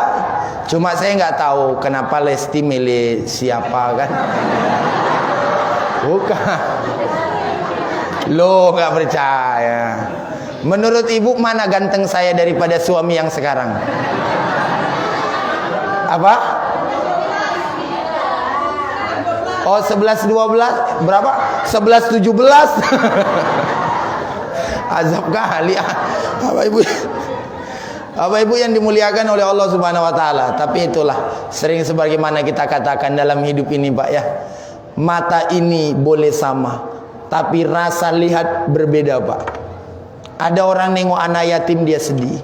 Cuma saya nggak tahu kenapa Lesti milih siapa kan. Bukan. Loh, nggak percaya. Menurut ibu mana ganteng saya daripada suami yang sekarang? Apa? Oh 11-12 berapa? 11-17. Azab kali. Bapak Ibu yang dimuliakan oleh Allah Subhanahu wa taala. Tapi itulah sering sebagaimana kita katakan dalam hidup ini Pak ya. Mata ini boleh sama, tapi rasa lihat berbeda Pak. Ada orang nengok anak yatim dia sedih.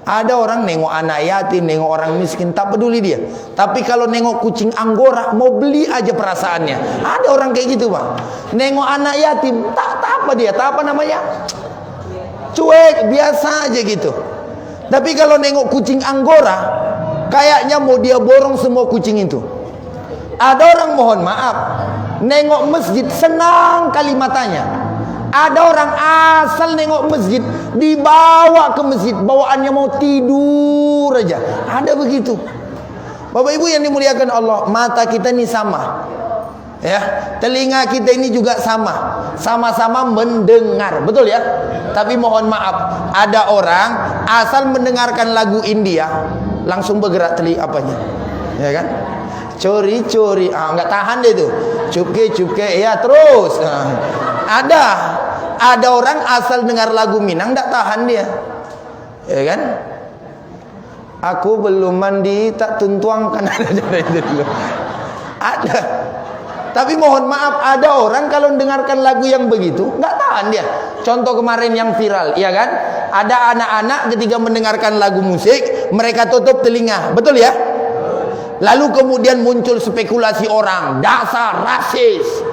Ada orang nengok anak yatim, nengok orang miskin, tak peduli dia. Tapi kalau nengok kucing Anggora, mau beli aja perasaannya. Ada orang kayak gitu Pak. Nengok anak yatim, tak apa dia, tak apa namanya, cuek, biasa aja gitu. Tapi kalau nengok kucing Anggora, kayaknya mau dia borong semua kucing itu. Ada orang mohon maaf, nengok masjid senang kali matanya. Ada orang asal nengok masjid, dibawa ke masjid, bawaannya mau tidur aja. Ada begitu. Bapak Ibu yang dimuliakan Allah, mata kita ini sama. Ya, telinga kita ini juga sama. Sama-sama mendengar, betul ya? Tapi mohon maaf, ada orang asal mendengarkan lagu India, langsung bergerak telinga apanya. Ya kan? Curi-curi, nggak tahan deh tuh. Cupke, ya terus. Ada orang asal dengar lagu Minang nggak tahan dia, ya kan? Aku belum mandi tak tuntuangkan. Ada. Tapi mohon maaf, ada orang kalau mendengarkan lagu yang begitu nggak tahan dia. Contoh kemarin yang viral, ya kan? Ada anak-anak ketika mendengarkan lagu musik mereka tutup telinga, betul ya? Lalu kemudian muncul spekulasi orang, dasar rasis,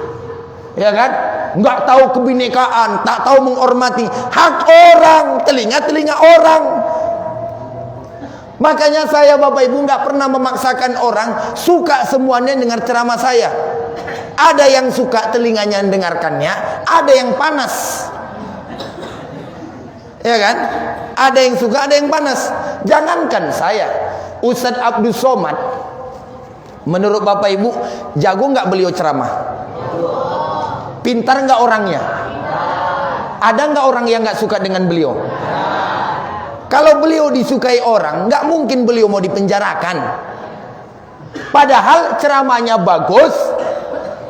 ya kan? Nggak tahu kebinekaan, tak tahu menghormati hak orang, telinga orang. Makanya saya Bapak Ibu nggak pernah memaksakan orang suka semuanya dengar ceramah saya. Ada yang suka telinganya mendengarkannya, ada yang panas, ya kan? Ada yang suka, ada yang panas. Jangankan saya, Ustadz Abdul Somad, menurut Bapak Ibu jago nggak beliau ceramah? Pintar nggak orangnya? Ada nggak orang yang nggak suka dengan beliau? Kalau beliau disukai orang, nggak mungkin beliau mau dipenjarakan. Padahal ceramahnya bagus,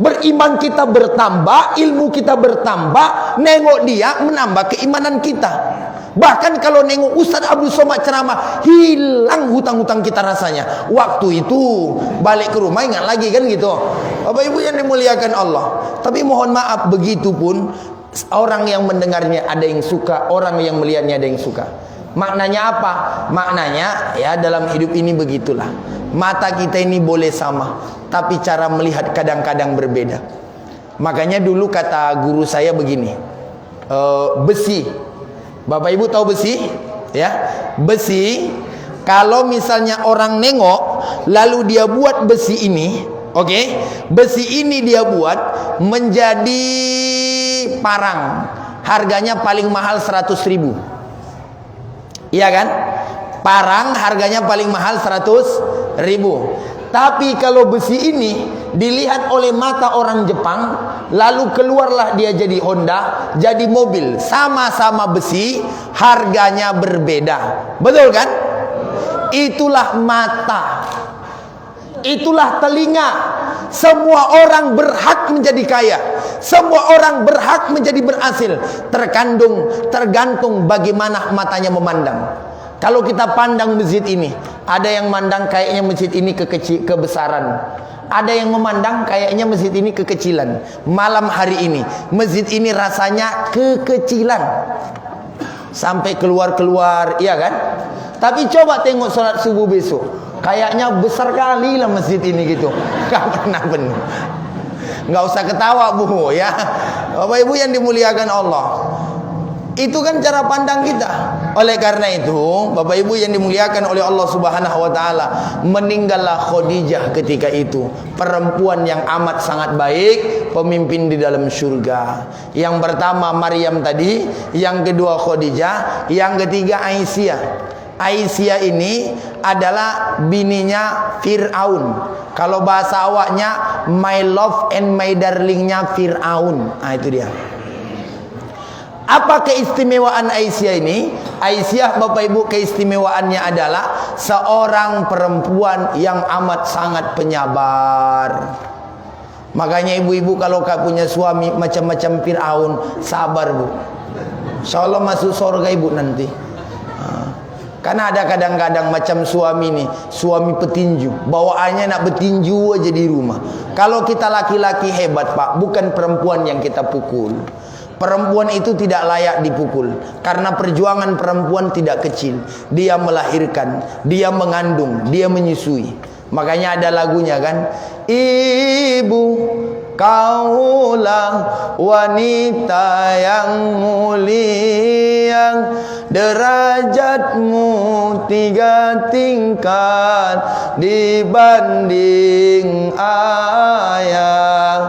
beriman kita bertambah, ilmu kita bertambah, nengok dia menambah keimanan kita. Bahkan kalau nengok Ustadz Abdul Somad ceramah, hilang hutang-hutang kita rasanya. Waktu itu balik ke rumah ingat lagi kan gitu. Bapak Ibu yang dimuliakan Allah. Tapi mohon maaf, begitupun orang yang mendengarnya ada yang suka, orang yang melihatnya ada yang suka. Maknanya apa? Maknanya ya dalam hidup ini begitulah. Mata kita ini boleh sama, tapi cara melihat kadang-kadang berbeda. Makanya dulu kata guru saya begini, besi. Bapak Ibu tahu besi? Ya, besi. Kalau misalnya orang nengok, lalu dia buat besi ini, oke? Besi ini dia buat menjadi parang. Harganya paling mahal 100.000. Iya kan? Parang harganya paling mahal 100.000. Tapi kalau besi ini dilihat oleh mata orang Jepang, lalu keluarlah dia jadi Honda, jadi mobil, sama-sama besi, harganya berbeda. Betul kan? Itulah mata. Itulah telinga. Semua orang berhak menjadi kaya. Semua orang berhak menjadi berhasil. Tergantung bagaimana matanya memandang. Kalau kita pandang masjid ini, ada yang mandang kayaknya masjid ini kebesaran. Ada yang memandang kayaknya masjid ini kekecilan. Malam hari ini, masjid ini rasanya kekecilan. Sampai keluar-keluar, iya kan? Tapi coba tengok salat subuh besok. Kayaknya besar kali lah masjid ini gitu. Gak pernah penuh. Gak usah ketawa bu ya. Bapak ibu yang dimuliakan Allah. Itu kan cara pandang kita. Oleh karena itu, Bapak Ibu yang dimuliakan oleh Allah Subhanahu wa taala, meninggallah Khadijah ketika itu, perempuan yang amat sangat baik, pemimpin di dalam surga. Yang pertama Maryam tadi, yang kedua Khadijah, yang ketiga Aisyah. Aisyah ini adalah bininya Fir'aun. Kalau bahasa awaknya, my love and my darlingnya Fir'aun. Nah itu dia. Apa keistimewaan Aisyah ini? Aisyah Bapak Ibu keistimewaannya adalah seorang perempuan yang amat sangat penyabar. Makanya ibu-ibu kalau kau punya suami macam-macam Fir'aun, sabar bu. Insya Allah masuk surga ibu nanti. Karena ada kadang-kadang macam suami nih, suami petinju, bawaannya nak bertinju aja di rumah. Kalau kita laki-laki hebat pak, bukan perempuan yang kita pukul. Perempuan itu tidak layak dipukul. Karena perjuangan perempuan tidak kecil. Dia melahirkan, dia mengandung, dia menyusui. Makanya ada lagunya kan, ibu kaulah wanita yang mulia, derajatmu 3 tingkat dibanding ayah.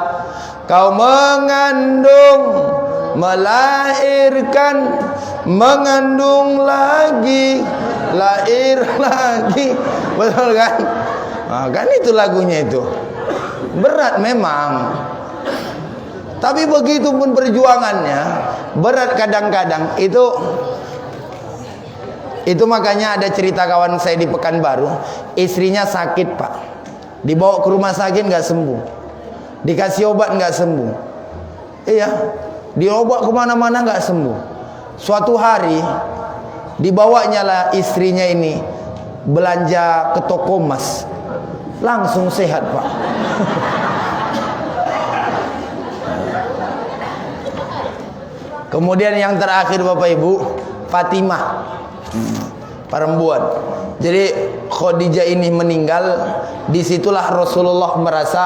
Kau mengandung, melahirkan, mengandung lagi, lahir lagi. Betul kan? Nah, kan itu lagunya itu. Berat memang. Tapi begitu pun perjuangannya, berat kadang-kadang. Itu makanya ada cerita kawan saya di Pekanbaru, istrinya sakit pak, dibawa ke rumah sakit nggak sembuh, dikasih obat nggak sembuh, iya, diobat kemana-mana nggak sembuh. Suatu hari dibawanya lah istrinya ini belanja ke toko emas, langsung sehat pak. Kemudian yang terakhir Bapak Ibu, Fatimah, perempuan. Jadi Khadijah ini meninggal, disitulah Rasulullah merasa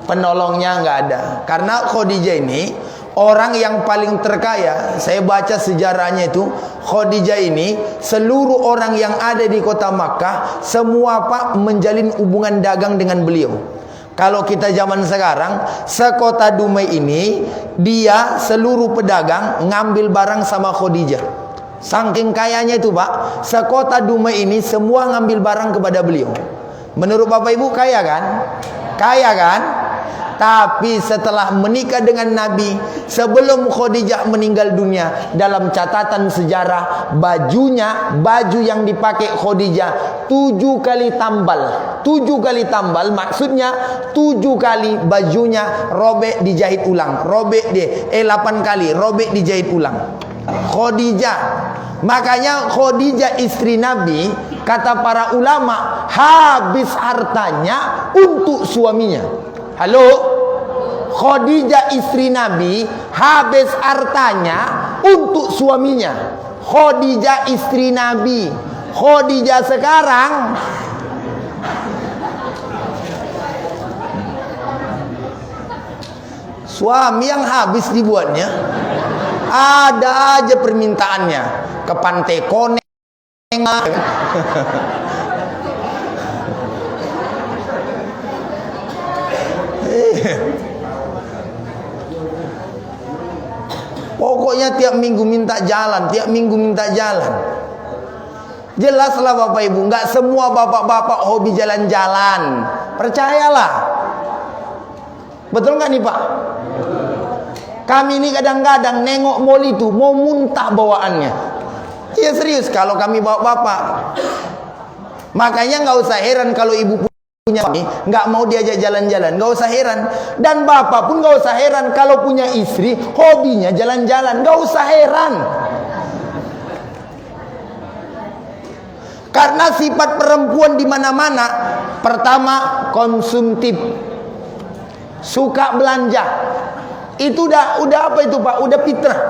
penolongnya nggak ada. Karena Khadijah ini orang yang paling terkaya. Saya baca sejarahnya itu, Khadijah ini seluruh orang yang ada di kota Makkah semua pak menjalin hubungan dagang dengan beliau. Kalau kita zaman sekarang, sekota Dumai ini dia seluruh pedagang ngambil barang sama Khadijah. Saking kayanya itu pak, sekota Dumai ini semua ngambil barang kepada beliau. Menurut Bapak Ibu kaya kan? Kaya kan? Tapi setelah menikah dengan Nabi, sebelum Khadijah meninggal dunia, dalam catatan sejarah, baju yang dipakai Khadijah 7 kali tambal. 7 kali tambal maksudnya 7 kali bajunya robek dijahit ulang. 8 kali robek dijahit ulang. Khadijah. Makanya Khadijah istri Nabi, kata para ulama, habis hartanya untuk suaminya. Halo, Khadijah istri Nabi habis hartanya untuk suaminya. Khadijah istri Nabi. Khadijah sekarang suami yang habis dibuatnya. Ada aja permintaannya ke Pantai Koneng. Pokoknya tiap minggu minta jalan, tiap minggu minta jalan. Jelaslah Bapak Ibu, nggak semua bapak-bapak hobi jalan-jalan. Percayalah. Betul nggak nih Pak? Kami ini kadang-kadang nengok mall itu mau muntah bawaannya. Iya serius kalau kami bawa bapak. Makanya nggak usah heran kalau ibu punya suami nggak mau diajak jalan-jalan, nggak usah heran. Dan bapak pun nggak usah heran kalau punya istri hobinya jalan-jalan, nggak usah heran. Karena sifat perempuan di mana-mana, pertama konsumtif, suka belanja. Itu udah apa itu Pak? Udah fitrah.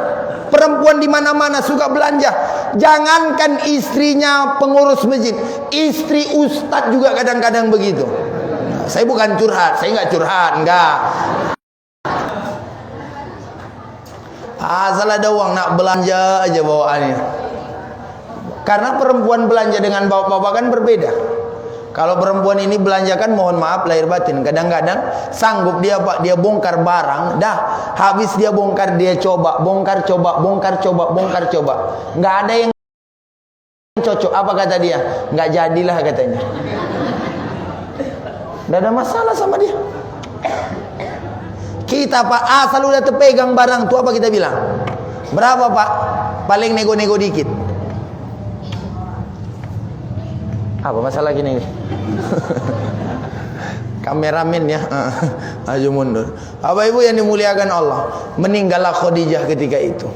Perempuan di mana-mana suka belanja. Jangankan istrinya pengurus masjid, istri ustadz juga kadang-kadang begitu. Nah, saya bukan curhat, saya nggak curhat, enggak. Asal ada uang nak belanja aja bawaannya. Karena perempuan belanja dengan bapak-bapak kan berbeda. Kalau perempuan ini belanjakan, mohon maaf lahir batin, kadang-kadang sanggup dia Pak, dia bongkar barang, dah habis dia bongkar, dia coba, bongkar coba, bongkar coba, bongkar coba. Nggak ada yang cocok. Apa kata dia? Nggak jadilah katanya. Nggak ada masalah sama dia. Kita Pak, asal udah terpegang barang tuh apa kita bilang? Berapa Pak? Paling nego-nego dikit. Apa masalah gini? Kameramen ya, maju mundur. Bapak Ibu yang dimuliakan Allah, meninggallah Khadijah ketika itu.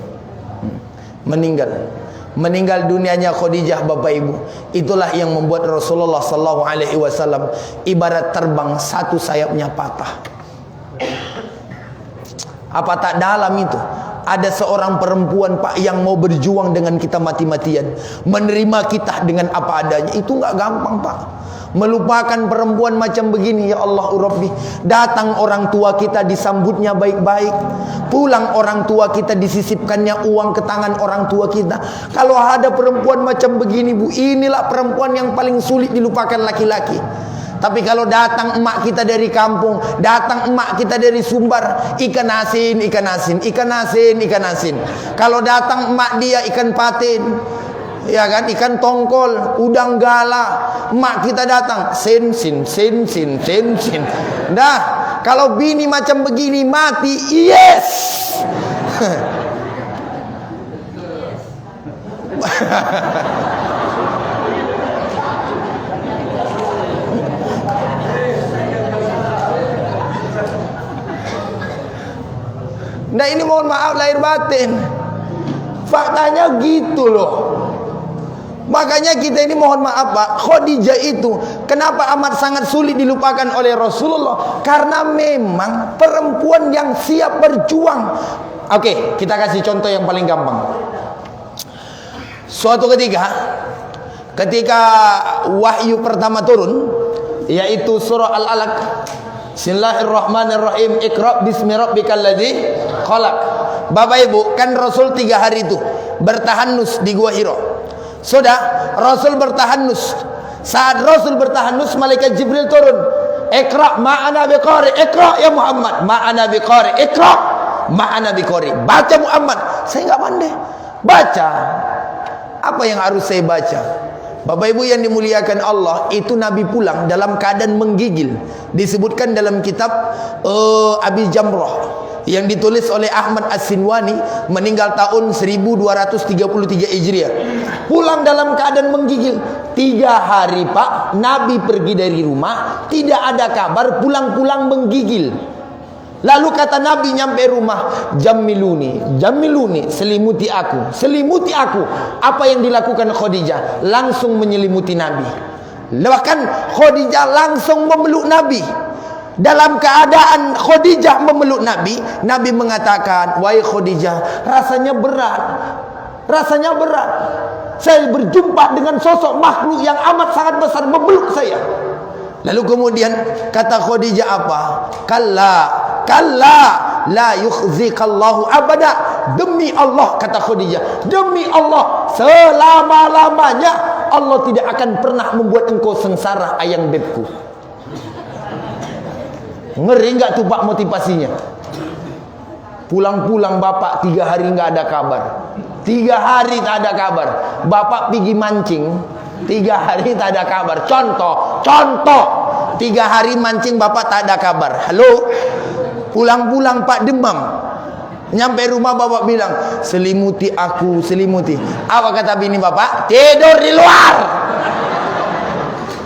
Meninggal dunianya Khadijah Bapak Ibu. Itulah yang membuat Rasulullah sallallahu alaihi wasallam ibarat terbang satu sayapnya patah. Apa tak dalam itu? Ada seorang perempuan Pak yang mau berjuang dengan kita mati-matian, menerima kita dengan apa adanya. Itu nggak gampang Pak. Melupakan perempuan macam begini, ya Allah Rabbi. Datang orang tua kita disambutnya baik-baik, pulang orang tua kita disisipkannya uang ke tangan orang tua kita. Kalau ada perempuan macam begini Bu, inilah perempuan yang paling sulit dilupakan laki-laki. Tapi kalau datang emak kita dari kampung, datang emak kita dari Sumbar, ikan asin, ikan asin, ikan asin, ikan asin. Kalau datang emak dia ikan patin, ya kan, ikan tongkol, udang gala. Emak kita datang sin sin sin sin sin sin. Dah, kalau bini macam begini mati, yes. Nah ini mohon maaf lahir batin, faktanya gitu loh. Makanya kita ini mohon maaf Pak, Khadijah itu kenapa amat sangat sulit dilupakan oleh Rasulullah? Karena memang perempuan yang siap berjuang. Oke, kita kasih contoh yang paling gampang. Suatu ketika wahyu pertama turun, yaitu surah Al-Alaq. Bismillahirrahmanirrahim. Iqra bismi rabbikal ladzi khalaq. Bapak Ibu, kan Rasul 3 hari itu bertahanus di Gua Hira. Sudah, Rasul bertahanus. Saat Rasul bertahanus, malaikat Jibril turun. Iqra ma'ana biqari. Iqra ya Muhammad, ma'ana biqari. Iqra ma'ana biqari. Baca Muhammad. Saya enggak pandai baca. Apa yang harus saya baca? Bapak Ibu yang dimuliakan Allah, itu Nabi pulang dalam keadaan menggigil. Disebutkan dalam kitab Abi Jamrah yang ditulis oleh Ahmad As-Sinwani, meninggal tahun 1233 Hijriah. Pulang dalam keadaan menggigil. 3 hari Pak, Nabi pergi dari rumah, tidak ada kabar, pulang-pulang menggigil. Lalu kata Nabi nyampe rumah, Jamiluni, Jamiluni, selimuti aku, selimuti aku. Apa yang dilakukan Khadijah? Langsung menyelimuti Nabi. Bahkan Khadijah langsung memeluk Nabi. Dalam keadaan Khadijah memeluk Nabi, Nabi mengatakan, wahai Khadijah, rasanya berat. Rasanya berat. Saya berjumpa dengan sosok makhluk yang amat sangat besar memeluk saya. Lalu kemudian kata Khadijah apa? Kalla, kalla, la yukhzikallahu abada. Demi Allah, kata Khadijah, demi Allah, selama-lamanya Allah tidak akan pernah membuat engkau sengsara, ayang bebku. Ngeri nggak tuh Pak motivasinya? Pulang-pulang bapak 3 hari nggak ada kabar. 3 hari tak ada kabar. Bapak pergi mancing, 3 hari tak ada kabar. Contoh 3 hari mancing bapak tak ada kabar. Halo, pulang-pulang Pak demam. Nyampe rumah bapak bilang, selimuti aku, selimuti. Apa kata bini bapak? Tidur di luar.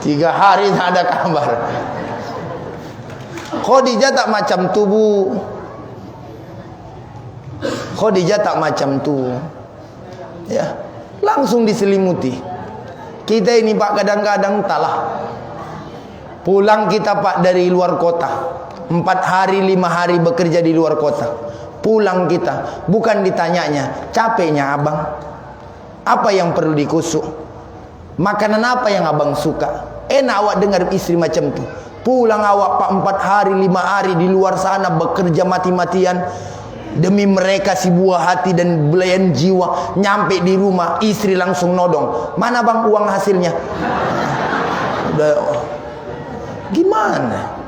3 hari tak ada kabar. Khadijah tak macam tu, Bu. Khadijah tak macam tu. Ya, langsung diselimuti. Kita ini Pak kadang-kadang talah. Pulang kita Pak dari luar kota, 4 hari 5 hari bekerja di luar kota. Pulang kita, bukan ditanyanya, capeknya abang, apa yang perlu dikusuk, makanan apa yang abang suka. Enak awak dengar istri macam tu. Pulang awak Pak 4 hari 5 hari di luar sana bekerja mati-matian demi mereka si buah hati dan belayan jiwa. Nyampe di rumah istri langsung nodong, mana bang uang hasilnya? Udah, gimana?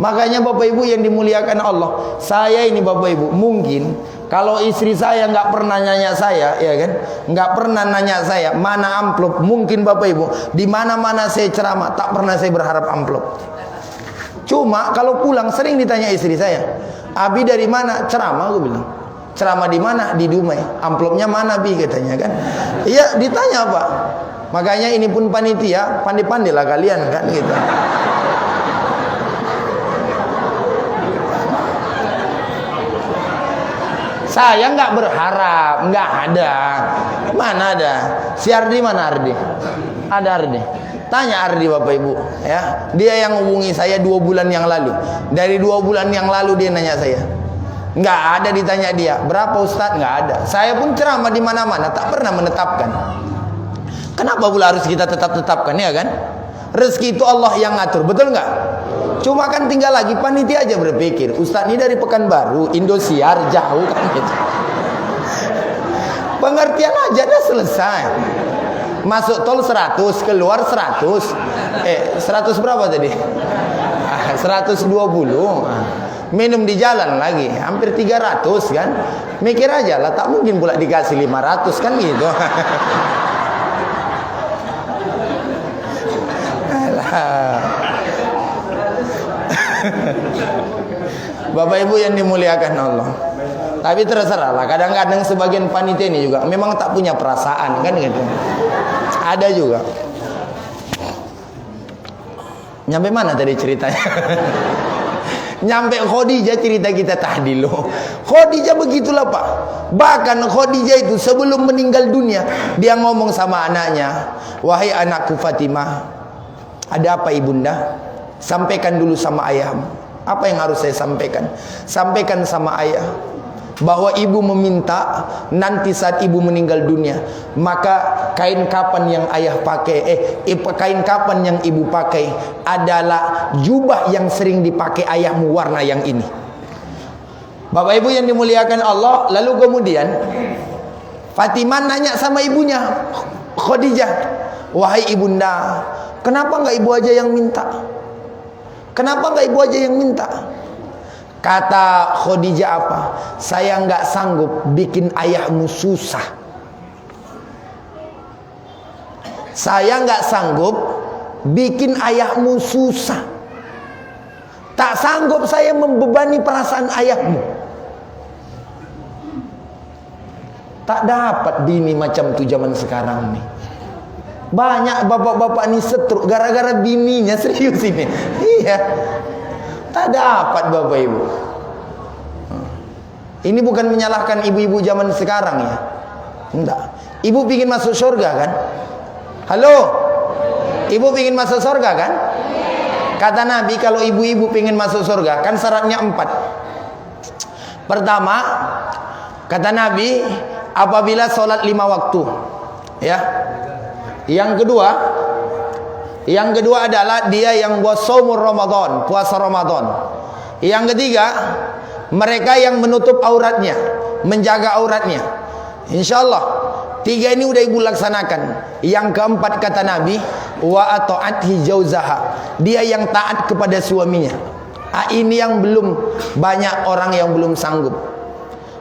Makanya Bapak Ibu yang dimuliakan Allah, saya ini Bapak Ibu, mungkin kalau istri saya nggak pernah nanya saya, ya kan, nggak pernah nanya saya mana amplop, mungkin Bapak Ibu di mana-mana saya ceramah tak pernah saya berharap amplop. Cuma kalau pulang sering ditanya istri saya, Abi dari mana? Ceramah, gue bilang. Ceramah di mana? Di Dumai. Amplopnya mana Bi, katanya kan? Iya ditanya Pak. Makanya ini pun panitia, pandai-pandai lah kalian kan gitu. Saya nggak berharap, nggak ada. Mana ada? Si Ardi mana Ardi? Ada Ardi. Tanya Ardi Bapak Ibu, ya. Dia yang hubungi saya 2 bulan yang lalu. Dari 2 bulan yang lalu dia nanya saya. Nggak ada ditanya dia. Berapa Ustadz? Nggak ada. Saya pun ceramah di mana-mana, tak pernah menetapkan. Kenapa pula harus kita tetapkan, ya kan? Rezeki itu Allah yang ngatur, betul nggak? Cuma kan tinggal lagi panitia aja berpikir, Ustadz ini dari Pekanbaru, Indosiar, jauh kan gitu. Pengertian aja dah selesai. Masuk tol 100, keluar 100. 100 berapa tadi? 120. Minum di jalan lagi, hampir 300 kan. Mikir aja lah, tak mungkin pula dikasih 500 kan gitu. Bapak Ibu yang dimuliakan Allah. Tapi terserah lah, kadang-kadang sebagian panitia ini juga memang tak punya perasaan kan gitu. Ada juga. Nyampe mana tadi ceritanya? Nyampe Khadijah cerita kita tadi loh. Khadijah begitulah Pak. Bahkan Khadijah itu sebelum meninggal dunia, dia ngomong sama anaknya, wahai anakku Fatimah, ada apa ibunda? Sampaikan dulu sama ayahmu. Apa yang harus saya sampaikan? Sampaikan sama ayah bahwa ibu meminta nanti saat ibu meninggal dunia, maka kain kapan yang ayah pakai, kain kapan yang ibu pakai adalah jubah yang sering dipakai ayahmu warna yang ini. Bapak Ibu yang dimuliakan Allah, lalu kemudian Fatimah nanya sama ibunya Khadijah, wahai ibunda, kenapa enggak ibu aja yang minta? Kenapa enggak ibu aja yang minta? Kata Khadijah apa? Saya enggak sanggup bikin ayahmu susah. Saya enggak sanggup bikin ayahmu susah. Tak sanggup saya membebani perasaan ayahmu. Tak dapat bini macam tu zaman sekarang nih. Banyak bapak-bapak ni setruk gara-gara bininya, serius ini. Iya. Tak dapat Bapak Ibu. Ini bukan menyalahkan ibu-ibu zaman sekarang ya. Enggak. Ibu pingin masuk surga kan? Halo? Ibu pingin masuk surga kan? Kata Nabi kalau ibu-ibu pingin masuk surga kan syaratnya 4. Pertama, kata Nabi apabila sholat 5 waktu. Ya. Yang kedua adalah dia yang buat shaumur Ramadan, puasa Ramadan. Yang ketiga, mereka yang menutup auratnya, menjaga auratnya. Insyaallah 3 ini udah ibu laksanakan. Yang keempat kata Nabi, wa ata'ati jauzaha, dia yang taat kepada suaminya. Ini yang belum banyak orang yang belum sanggup.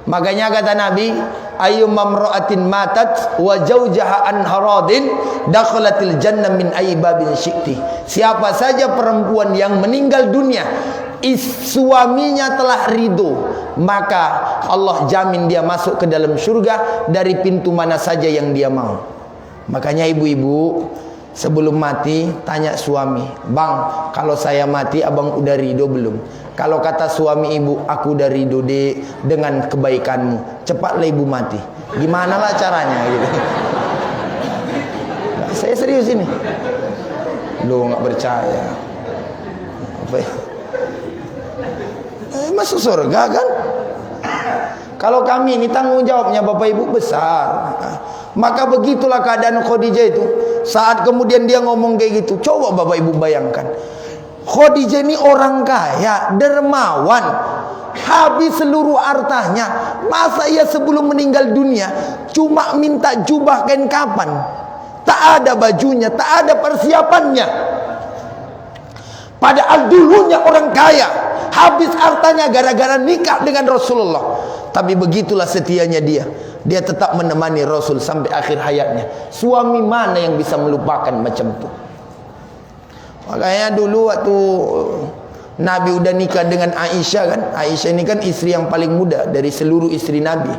Makanya kata Nabi, ayyumma imra'atin matat wa zawjaha an haradin dakhalatil jannah min ayyi babin syi'ti. Siapa saja perempuan yang meninggal dunia suaminya telah ridho, maka Allah jamin dia masuk ke dalam surga dari pintu mana saja yang dia mau. Makanya ibu-ibu, Sebelum mati tanya suami, "Bang, kalau saya mati abang udah ridho belum?" Kalau kata suami ibu, "Aku udah ridho dek dengan kebaikanmu, cepatlah ibu mati." Gimana lah caranya gitu. Saya serius ini. Lu nggak percaya? Apa ya? Masuk surga kan? Kalau kami ini tanggung jawabnya Bapak Ibu besar. Maka begitulah keadaan Khadijah itu. Saat kemudian dia ngomong kayak gitu, coba Bapak Ibu bayangkan. Khadijah ini orang kaya, dermawan, habis seluruh hartanya. Masa ia sebelum meninggal dunia cuma minta jubah kain kapan? Tak ada bajunya, tak ada persiapannya. Padahal dulunya orang kaya, habis hartanya gara-gara nikah dengan Rasulullah. Tapi begitulah setianya dia. Dia tetap menemani Rasul sampai akhir hayatnya. Suami mana yang bisa melupakan macam itu? Makanya dulu waktu Nabi udah nikah dengan Aisyah kan, Aisyah ini kan istri yang paling muda dari seluruh istri Nabi.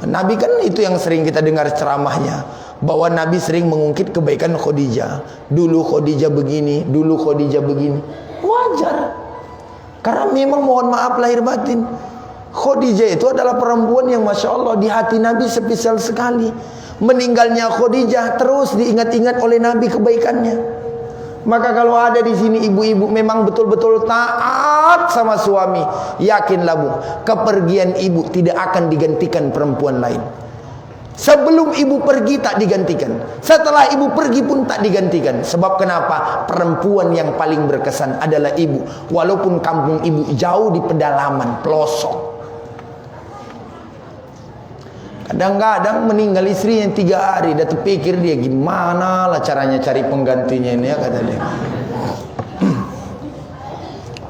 Nabi kan itu yang sering kita dengar ceramahnya, bahwa Nabi sering mengungkit kebaikan Khadijah. Dulu Khadijah begini, dulu Khadijah begini. Wajar. Karena memang mohon maaf lahir batin, Khadijah itu adalah perempuan yang Masya Allah di hati Nabi spesial sekali. Meninggalnya Khadijah terus diingat-ingat oleh Nabi kebaikannya. Maka kalau ada di sini ibu-ibu memang betul-betul taat sama suami, yakinlah Bu, kepergian ibu tidak akan digantikan perempuan lain. Sebelum ibu pergi tak digantikan, setelah ibu pergi pun tak digantikan. Sebab kenapa? Perempuan yang paling berkesan adalah ibu. Walaupun kampung ibu jauh di pedalaman, pelosok. Kadang-kadang meninggal istri yang 3 hari, dah terpikir dia gimana lah caranya cari penggantinya ini ya, kata dia.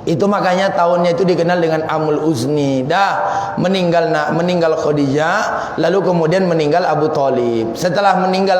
Itu makanya tahunnya itu dikenal dengan Amul Uzni. Dah meninggal Khadijah, lalu kemudian meninggal Abu Thalib. Setelah meninggal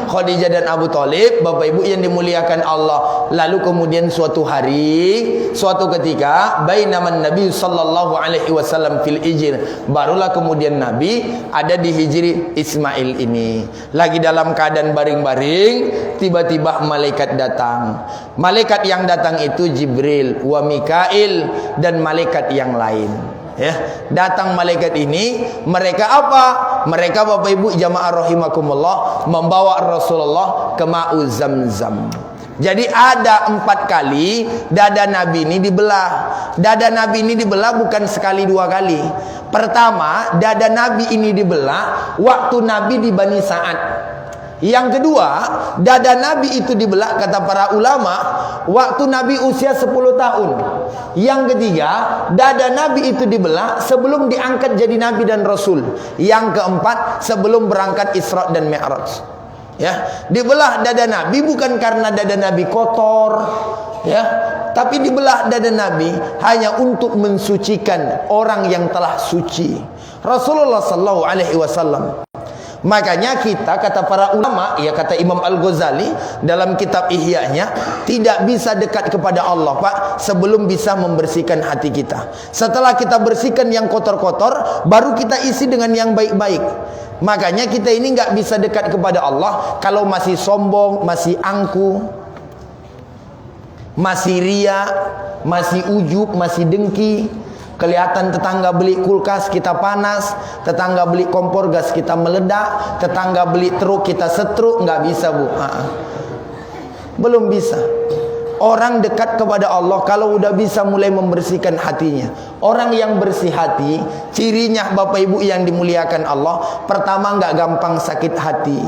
Khadijah dan Abu Thalib, Bapak Ibu yang dimuliakan Allah, lalu kemudian suatu hari, suatu ketika, bainaman Nabi sallallahu alaihi wasallam fil hijr, barulah kemudian Nabi ada di hijri Ismail ini. Lagi dalam keadaan baring-baring, tiba-tiba malaikat datang. Malaikat yang datang itu Jibril wa Mikail dan malaikat yang lain. Ya, datang malaikat ini, mereka apa? Mereka Bapak Ibu jamaah rahimakumullah membawa Rasulullah ke Ma'u Zamzam. Jadi ada 4 kali dada Nabi ini dibelah. Dada Nabi ini dibelah bukan sekali 2 kali. Pertama, dada Nabi ini dibelah waktu Nabi di Bani Sa'ad. Yang kedua, dada Nabi itu dibelah, kata para ulama, waktu Nabi usia 10 tahun. Yang ketiga, dada Nabi itu dibelah sebelum diangkat jadi Nabi dan Rasul. Yang keempat, sebelum berangkat Isra dan Mi'raj. Ya, dibelah dada Nabi bukan karena dada Nabi kotor, ya, tapi dibelah dada Nabi hanya untuk mensucikan orang yang telah suci. Rasulullah sallallahu alaihi wasallam. Makanya kita, kata para ulama, ya kata Imam Al-Ghazali dalam kitab Ihya-nya, tidak bisa dekat kepada Allah Pak sebelum bisa membersihkan hati kita. Setelah kita bersihkan yang kotor-kotor, baru kita isi dengan yang baik-baik. Makanya kita ini nggak bisa dekat kepada Allah kalau masih sombong, masih angku, masih ria, masih ujub, masih dengki. Kelihatan tetangga beli kulkas kita panas, tetangga beli kompor gas kita meledak, tetangga beli truk kita setruk. Nggak bisa Bu, belum bisa. Orang dekat kepada Allah kalau udah bisa mulai membersihkan hatinya. Orang yang bersih hati, cirinya Bapak Ibu yang dimuliakan Allah, pertama nggak gampang sakit hati.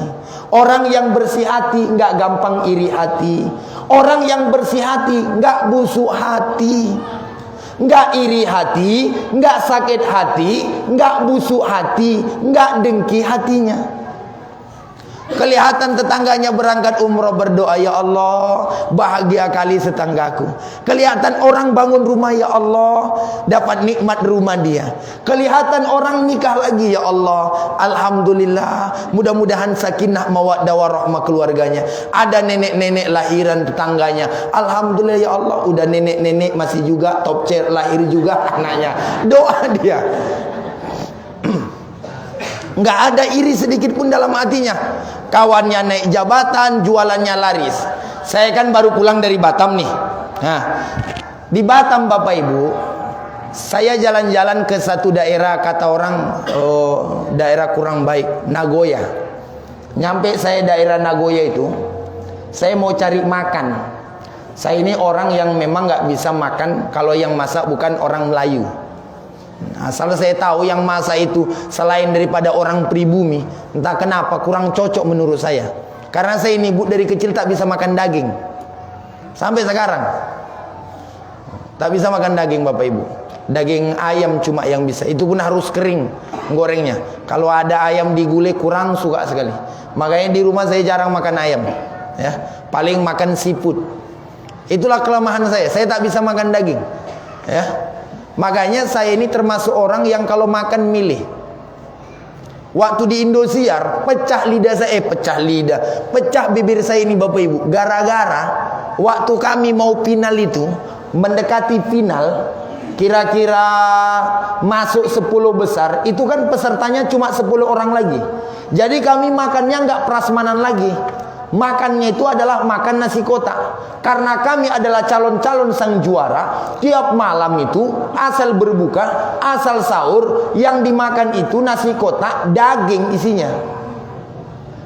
Orang yang bersih hati nggak gampang iri hati. Orang yang bersih hati nggak busuk hati, nggak iri hati, nggak sakit hati, nggak busuk hati, nggak dengki hatinya. Kelihatan tetangganya berangkat umroh berdoa, ya Allah bahagia kali tetanggaku. Kelihatan orang bangun rumah, ya Allah dapat nikmat rumah dia. Kelihatan orang nikah lagi, ya Allah alhamdulillah mudah-mudahan sakinah mawaddah warahmah keluarganya. Ada nenek-nenek lahiran tetangganya, alhamdulillah ya Allah udah nenek-nenek masih juga top chair lahir juga anaknya. Doa dia. Nggak ada iri sedikit pun dalam hatinya. kawannya naik jabatan, jualannya laris. Saya kan baru pulang dari Batam nih. Nah, di Batam Bapak Ibu, saya jalan-jalan ke satu daerah, kata orang daerah kurang baik, Nagoya. Nyampe saya daerah Nagoya itu, saya mau cari makan. Saya ini orang yang memang nggak bisa makan kalau yang masak bukan orang Melayu. Asal saya tahu yang masak itu selain daripada orang pribumi, entah kenapa kurang cocok menurut saya. Karena saya ini dari kecil tak bisa makan daging. Sampai sekarang tak bisa makan daging Bapak Ibu. Daging ayam cuma yang bisa. Itu pun harus kering gorengnya. Kalau ada ayam digulai kurang suka sekali. Makanya di rumah saya jarang makan ayam. Ya, paling makan seafood. Itulah kelemahan saya. Saya tak bisa makan daging. Ya. Makanya saya ini termasuk orang yang kalau makan milih. Waktu di Indosiar, pecah bibir saya ini Bapak Ibu. Gara-gara waktu kami mau final itu, mendekati final, kira-kira masuk 10 besar, itu kan pesertanya cuma 10 orang lagi. Jadi kami makannya nggak prasmanan lagi. Makannya itu adalah makan nasi kotak. Karena kami adalah calon-calon sang juara, tiap malam itu asal berbuka, asal sahur, yang dimakan itu nasi kotak, daging isinya.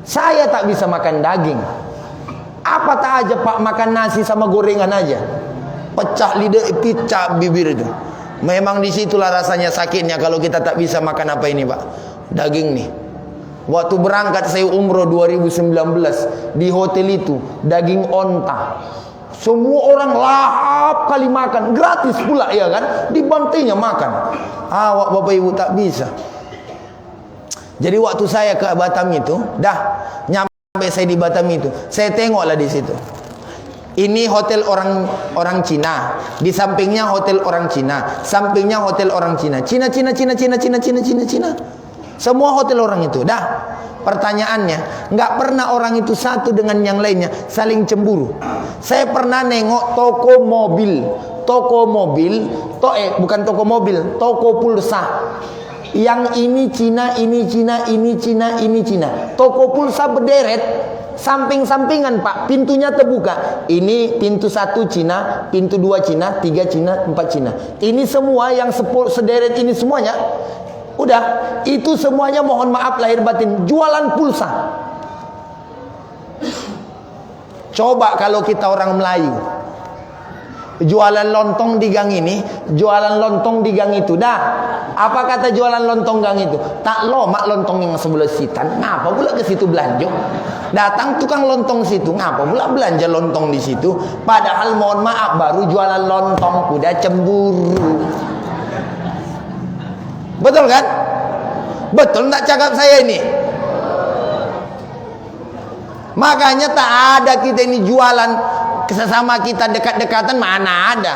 Saya tak bisa makan daging. Apa tak aja Pak, makan nasi sama gorengan aja. Pecah lidah, pecah bibir itu. Memang disitulah rasanya sakitnya kalau kita tak bisa makan apa ini Pak, daging nih. Waktu berangkat saya umroh 2019 di hotel itu, daging onta. Semua orang lahap kali makan, gratis pula ya kan, dibantinya makan. Awak Bapak Ibu tak bisa. Jadi waktu saya ke Batam itu, nyampe saya di Batam itu, saya tengoklah di situ. Ini hotel orang Cina, di sampingnya hotel orang Cina, sampingnya hotel orang Cina. Cina. Semua hotel orang itu. Pertanyaannya, nggak pernah orang itu satu dengan yang lainnya saling cemburu. Saya pernah nengok toko mobil, toko pulsa. Yang ini Cina, ini Cina, ini Cina, ini Cina. Toko pulsa berderet, samping-sampingan Pak, pintunya terbuka. Ini pintu 1 Cina, pintu 2 Cina, 3 Cina, 4 Cina. Ini semua yang sederet ini semuanya. Udah, itu semuanya mohon maaf lahir batin jualan pulsa. Coba kalau kita orang Melayu jualan lontong di gang ini, jualan lontong di gang itu. Apa kata jualan lontong gang itu? Tak lomak lontong yang sebelah sitan. Ngapa pula ke situ belanja? Datang tukang lontong situ, ngapa pula belanja lontong di situ? Padahal mohon maaf baru jualan lontong udah cemburu. Betul kan? Betul tak cakap saya ini? Makanya tak ada kita ini jualan sesama kita dekat-dekatan, mana ada.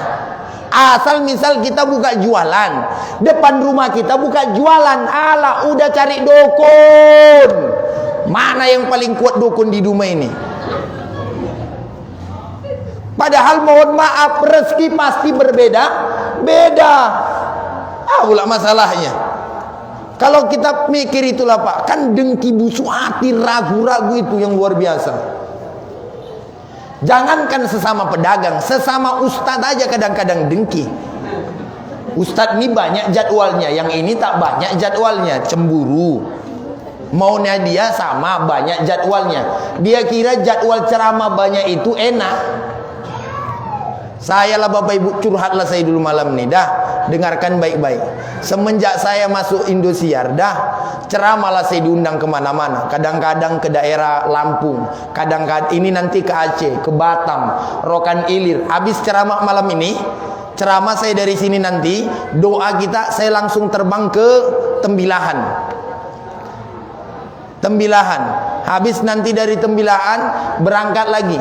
Asal misal kita buka jualan, depan rumah kita buka jualan, alah udah cari dukun. Mana yang paling kuat dukun di rumah ini? Padahal mohon maaf rezeki pasti berbeda-beda. Pula masalahnya. Kalau kita mikir itulah Pak, kan dengki busuk hati, ragu-ragu itu yang luar biasa. Jangankan sesama pedagang, sesama ustadz aja kadang-kadang dengki. Ustadz ini banyak jadwalnya, yang ini tak banyak jadwalnya, cemburu. Maunya dia sama banyak jadwalnya. Dia kira jadwal ceramah banyak itu enak. Saya lah Bapak Ibu, curhatlah saya dulu malam nih. Dengarkan baik-baik. Semenjak saya masuk Indosiar, ceramahlah saya diundang kemana-mana. Kadang-kadang ke daerah Lampung, kadang-kadang ini nanti ke Aceh, ke Batam, Rokan Ilir. Habis ceramah malam ini, ceramah saya dari sini nanti, doa kita saya langsung terbang ke Tembilahan. Habis nanti dari Tembilahan berangkat lagi.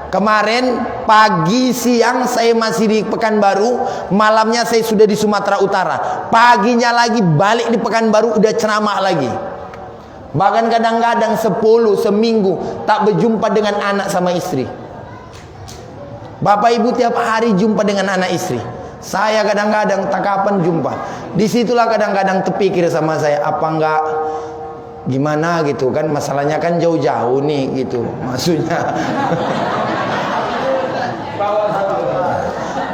Kemarin pagi siang saya masih di Pekanbaru, malamnya saya sudah di Sumatera Utara. Paginya lagi balik di Pekanbaru udah ceramah lagi. Bahkan kadang-kadang 10 seminggu tak berjumpa dengan anak sama istri. Bapak Ibu tiap hari jumpa dengan anak istri. Saya kadang-kadang tak kapan jumpa. Disitulah kadang-kadang terpikir sama saya, apa enggak gimana gitu kan, masalahnya kan jauh-jauh nih gitu maksudnya.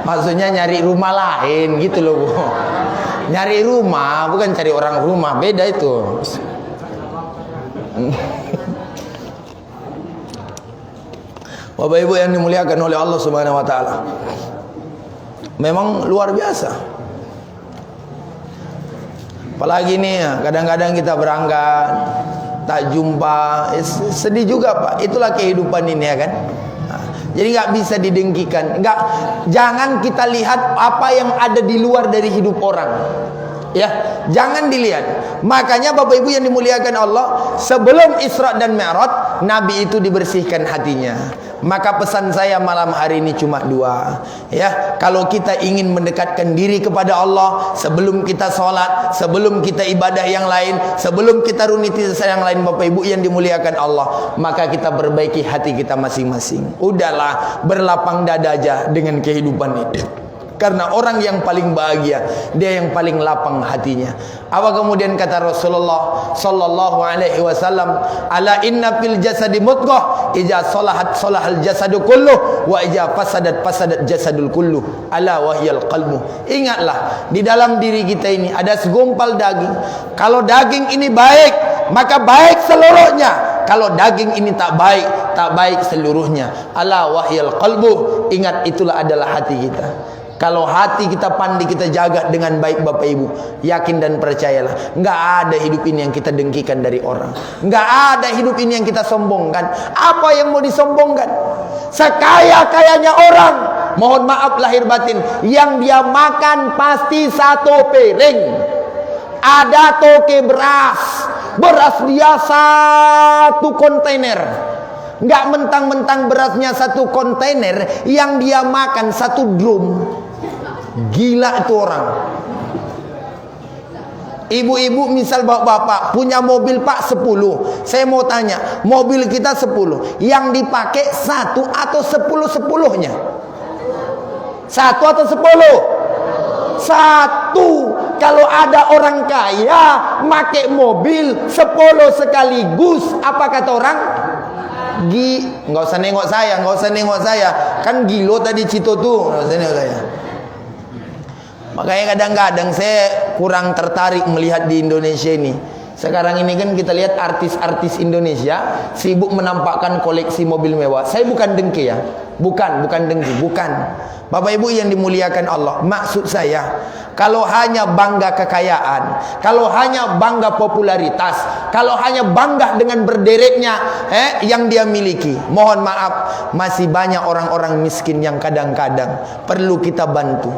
Maksudnya nyari rumah lain gitu loh Bu. Nyari rumah bukan cari orang rumah, beda itu. Bapak Ibu yang dimuliakan oleh Allah Subhanahu wa taala. Memang luar biasa. Apalagi nih ya, kadang-kadang kita berangkat tak jumpa, sedih juga Pak. Itulah kehidupan ini ya kan. Jadi nggak bisa didengkikan. Jangan kita lihat apa yang ada di luar dari hidup orang. Ya, jangan dilihat. Makanya Bapak Ibu yang dimuliakan Allah, sebelum Isra dan Mi'raj, Nabi itu dibersihkan hatinya. Maka pesan saya malam hari ini cuma dua. Ya, kalau kita ingin mendekatkan diri kepada Allah, sebelum kita sholat, sebelum kita ibadah yang lain, sebelum kita rutinitas yang lain, Bapak Ibu yang dimuliakan Allah, maka kita perbaiki hati kita masing-masing. Udahlah, berlapang dada aja dengan kehidupan ini. Karena orang yang paling bahagia, dia yang paling lapang hatinya. Apa kemudian kata Rasulullah sallallahu alaihi wasallam, ala inna fil jasadi mudghah, idza salahat salahal jasadu kulluh, wa idza fasadat jasadul kulluh, ala wahyal qalbu. Ingatlah, di dalam diri kita ini ada segumpal daging. Kalau daging ini baik, maka baik seluruhnya. Kalau daging ini tak baik seluruhnya. Ala wahyal qalbu. Ingat, itulah adalah hati kita. Kalau hati kita pandai kita jaga dengan baik Bapak Ibu, yakin dan percayalah, nggak ada hidup ini yang kita dengkikan dari orang, nggak ada hidup ini yang kita sombongkan. Apa yang mau disombongkan? Sekaya-kayanya orang, mohon maaf lahir batin, yang dia makan pasti satu piring. Ada toke beras dia satu kontainer. Nggak mentang-mentang berasnya satu kontainer, yang dia makan satu drum. Gila itu orang. Ibu-ibu misal bapak punya mobil Pak 10. Saya mau tanya, mobil kita 10, yang dipakai 1 atau 10-10-nya? 1 atau 10? 1. Kalau ada orang kaya pakai mobil 10 sekaligus, apa kata orang? Nggak usah nengok saya, kan gilo tadi Cito tuh, nggak usah nengok saya. Makanya kadang-kadang saya kurang tertarik melihat di Indonesia ini. Sekarang ini kan kita lihat artis-artis Indonesia sibuk menampakkan koleksi mobil mewah. Saya bukan dengki ya, bukan dengki, bukan. Bapak Ibu yang dimuliakan Allah, maksud saya, kalau hanya bangga kekayaan, kalau hanya bangga popularitas, kalau hanya bangga dengan berdereknya yang dia miliki, mohon maaf, masih banyak orang-orang miskin yang kadang-kadang perlu kita bantu.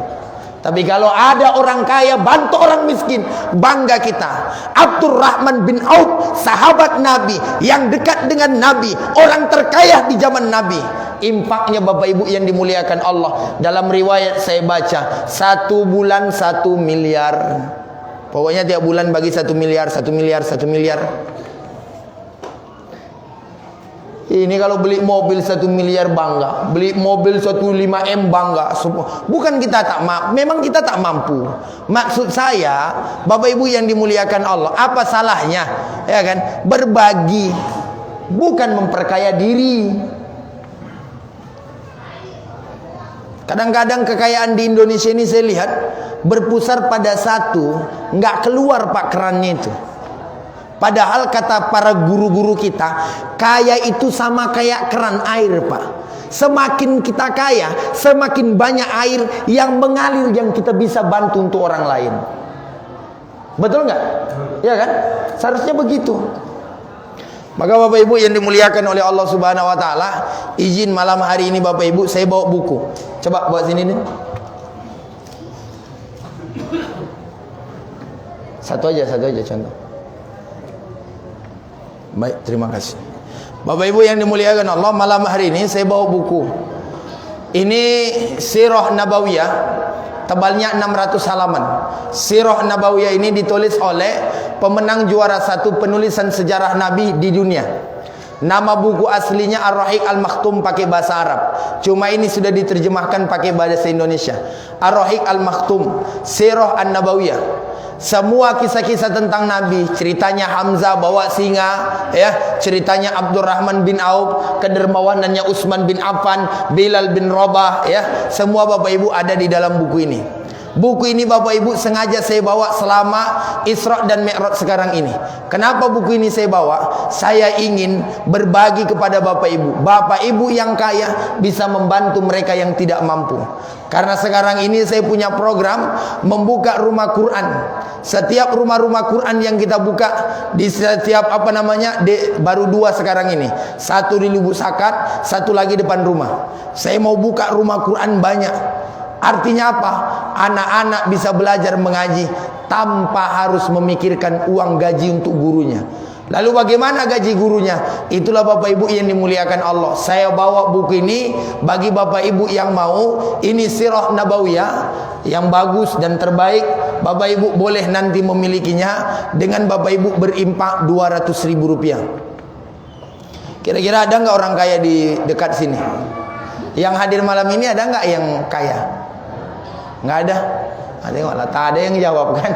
Tapi kalau ada orang kaya bantu orang miskin, bangga kita. Abdurrahman bin Auf, sahabat Nabi yang dekat dengan Nabi, orang terkaya di zaman Nabi. Infaknya Bapak Ibu yang dimuliakan Allah, dalam riwayat saya baca 1 bulan 1 miliar. Pokoknya tiap bulan bagi 1 miliar. Ini kalau beli mobil 1 miliar bangga, beli mobil 15M bangga. Bukan kita tak mampu, memang kita tak mampu. Maksud saya, Bapak Ibu yang dimuliakan Allah, apa salahnya? Ya kan? Berbagi, bukan memperkaya diri. Kadang-kadang kekayaan di Indonesia ini saya lihat berpusar pada satu, nggak keluar Pak kerannya itu. Padahal kata para guru-guru kita, kaya itu sama kayak keran air Pak. Semakin kita kaya, semakin banyak air yang mengalir yang kita bisa bantu untuk orang lain. Betul nggak? Ya kan? Seharusnya begitu. Maka Bapak Ibu yang dimuliakan oleh Allah Subhanahu Wa Taala, izin malam hari ini Bapak Ibu saya bawa buku. Coba bawa sini nih. Satu aja contoh. Baik, terima kasih. Bapak Ibu yang dimuliakan Allah, malam hari ini saya bawa buku. Ini Sirah Nabawiyah, tebalnya 600 halaman. Sirah Nabawiyah ini ditulis oleh pemenang juara 1 penulisan sejarah Nabi di dunia. Nama buku aslinya Ar-Rahiq Al-Maktum pakai bahasa Arab. Cuma ini sudah diterjemahkan pakai bahasa Indonesia. Ar-Rahiq Al-Maktum, Sirah An-Nabawiyah. Semua kisah-kisah tentang Nabi, ceritanya Hamzah bawa singa, ya, ceritanya Abdurrahman bin Auf, kedermawanannya Utsman bin Affan, Bilal bin Rabah, ya, semua Bapak Ibu ada di dalam buku ini. Buku ini Bapak Ibu sengaja saya bawa selama Isra dan Mi'raj sekarang ini. Kenapa buku ini saya bawa? Saya ingin berbagi kepada Bapak Ibu. Bapak Ibu yang kaya bisa membantu mereka yang tidak mampu. Karena sekarang ini saya punya program membuka rumah Quran. Setiap rumah-rumah Quran yang kita buka di setiap baru 2 sekarang ini. Satu di Lubuk Sakat, satu lagi depan rumah. Saya mau buka rumah Quran banyak. Artinya apa? Anak-anak bisa belajar mengaji tanpa harus memikirkan uang gaji untuk gurunya. Lalu bagaimana gaji gurunya? Itulah Bapak Ibu yang dimuliakan Allah. Saya bawa buku ini bagi Bapak Ibu yang mau. Ini Sirah Nabawiyah yang bagus dan terbaik. Bapak Ibu boleh nanti memilikinya dengan Bapak Ibu berimpak Rp200.000. Kira-kira ada nggak orang kaya di dekat sini? Yang hadir malam ini ada nggak yang kaya? Nggak ada. Tengoklah, tak ada yang jawab kan.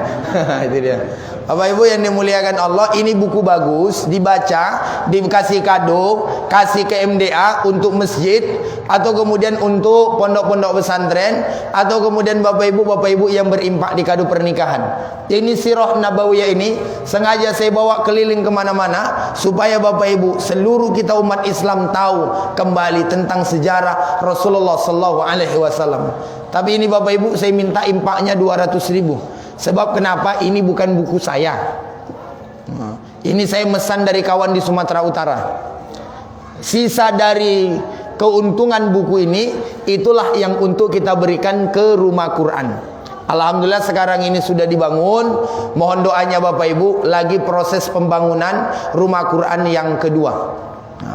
Itu dia. Bapak Ibu yang dimuliakan Allah, ini buku bagus, dibaca, dikasih kado, kasih ke MDA untuk masjid, atau kemudian untuk pondok-pondok pesantren, atau kemudian Bapak Ibu yang berimpak di kado pernikahan. Ini Sirah Nabawiyah ini sengaja saya bawa keliling kemana-mana supaya Bapak Ibu seluruh kita umat Islam tahu kembali tentang sejarah Rasulullah SAW. Tapi ini Bapak Ibu saya minta impaknya 200.000. Sebab kenapa? Ini bukan buku saya. Ini saya mesan dari kawan di Sumatera Utara. Sisa dari keuntungan buku ini itulah yang untuk kita berikan ke rumah Quran. Alhamdulillah sekarang ini sudah dibangun. Mohon doanya Bapak Ibu, lagi proses pembangunan rumah Quran yang kedua.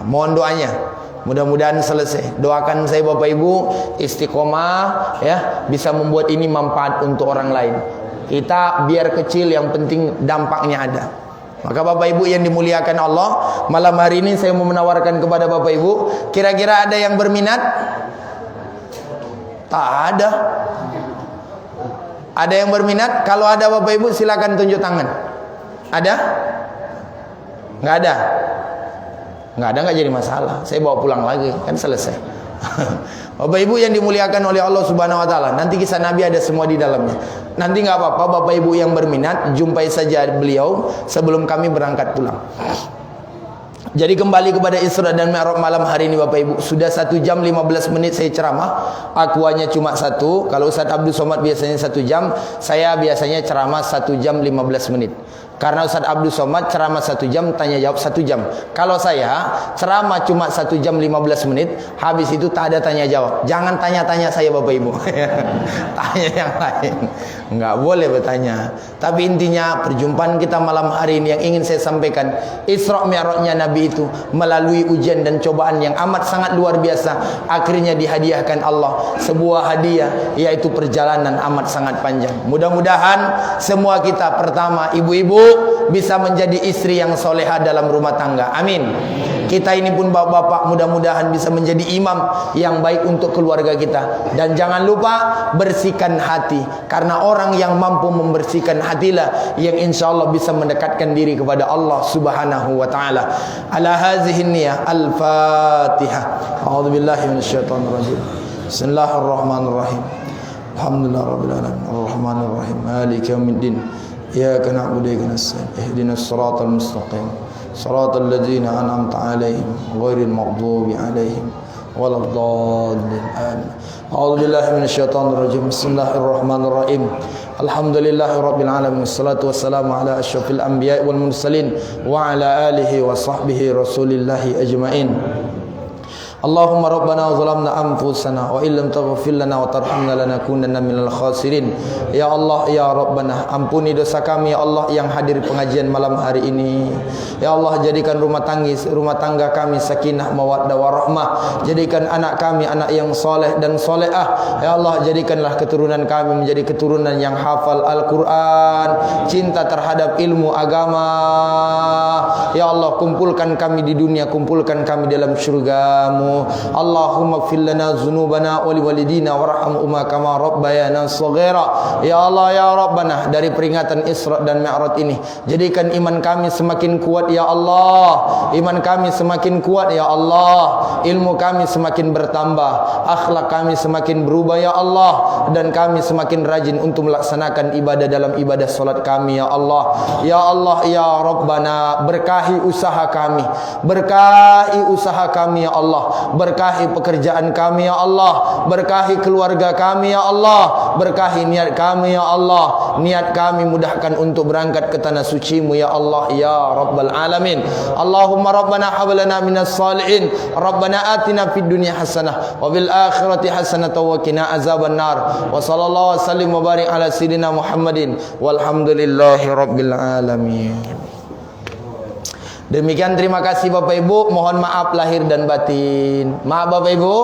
Mohon doanya. Mudah-mudahan selesai. Doakan saya Bapak Ibu istiqomah, ya, bisa membuat ini manfaat untuk orang lain. Kita biar kecil, yang penting dampaknya ada. Maka Bapak Ibu yang dimuliakan Allah, malam hari ini saya mau menawarkan kepada Bapak Ibu, kira-kira ada yang berminat? Tak ada. Ada yang berminat? Kalau ada Bapak Ibu silakan tunjuk tangan. Ada? Nggak ada? Nggak ada, nggak jadi masalah. Saya bawa pulang lagi, kan selesai. Bapak Ibu yang dimuliakan oleh Allah Subhanahu Wa Taala, nanti kisah Nabi ada semua di dalamnya. Nanti nggak apa-apa, Bapak Ibu yang berminat jumpai saja beliau sebelum kami berangkat pulang. Jadi kembali kepada Isra dan Mi'raj malam hari ini Bapak Ibu. Sudah 1 jam 15 menit saya ceramah. Akuannya cuma 1. Kalau Ustaz Abdul Somad biasanya 1 jam, saya biasanya ceramah 1 jam 15 menit. Karena Ustaz Abdul Somad ceramah 1 jam, tanya jawab 1 jam. Kalau saya ceramah cuma 1 jam 15 menit, habis itu tak ada tanya jawab. Jangan tanya-tanya saya Bapak Ibu. Tanya yang lain. Enggak boleh bertanya. Tapi intinya perjumpaan kita malam hari ini yang ingin saya sampaikan, Isra Mi'rajnya Nabi itu melalui ujian dan cobaan yang amat sangat luar biasa, akhirnya dihadiahkan Allah sebuah hadiah, yaitu perjalanan amat sangat panjang. Mudah-mudahan semua kita, pertama ibu-ibu bisa menjadi istri yang soleha dalam rumah tangga. Amin. Kita ini pun bapak-bapak mudah-mudahan bisa menjadi imam yang baik untuk keluarga kita. Dan jangan lupa bersihkan hati, karena orang yang mampu membersihkan hatilah yang insyaallah bisa mendekatkan diri kepada Allah Subhanahu wa taala. Ala hazihi niyah al-Fatihah. A'udzubillahi minasyaitonir rajim. Bismillahirrahmanirrahim. Alhamdulillahirabbil alamin. Arrahmanir rahim. Maliki yaumiddin. Iyyaka na'budu wa iyyaka nasta'in. Ihdinas siratal mustaqim. Siratal ladzina an'amta 'alaihim ghairil maghdubi 'alaihim waladdallin. Amin. A'udzubillahi minasyaitonir rajim. Bismillahirrahmanirrahim. Alhamdulillahirabbil alamin. Wassalatu wassalamu ala asyrafil anbiya'i wal mursalin wa ala alihi wa sahbihi rasulillahi ajmain. Allahumma rabbana zalamna anfusana wa illam taghfir lana wa tarhamna lanakunanna minal khasirin. Ya Allah, ya Rabbana, ampuni dosa kami ya Allah yang hadir pengajian malam hari ini. Ya Allah, jadikan rumah tangga kami sakinah mawaddah warahmah. Jadikan anak kami anak yang soleh dan solehah. Ya Allah, jadikanlah keturunan kami menjadi keturunan yang hafal Al-Quran, cinta terhadap ilmu agama. Ya Allah, kumpulkan kami di dunia, kumpulkan kami dalam syurga-Mu. Allahumma ighfir lana dzunubana wa liwalidina warhamhuma kama rabbayana shaghira. Ya Allah ya Rabbana, dari peringatan Isra dan Mi'raj ini jadikan iman kami semakin kuat ya Allah. Iman kami semakin kuat ya Allah. Ilmu kami semakin bertambah, akhlak kami semakin berubah ya Allah, dan kami semakin rajin untuk melaksanakan ibadah dalam ibadah solat kami ya Allah. Ya Allah ya Rabbana, berkahi usaha kami, berkahi usaha kami ya Allah, berkahi pekerjaan kami ya Allah, berkahi keluarga kami ya Allah, berkahi niat kami ya Allah. Niat kami mudahkan untuk berangkat ke tanah suci-Mu ya Allah ya Rabbal Alamin. Allahumma Rabbana hablana minas salihin, Rabbana atina fid dunya hasanah wa bil akhirati hasanah wa qina azaban nar. Wa sallallahu wasallim wa barik ala sayyidina Muhammadin walhamdulillahi rabbil alamin. Demikian, terima kasih Bapak Ibu. Mohon maaf lahir dan batin. Maaf Bapak Ibu.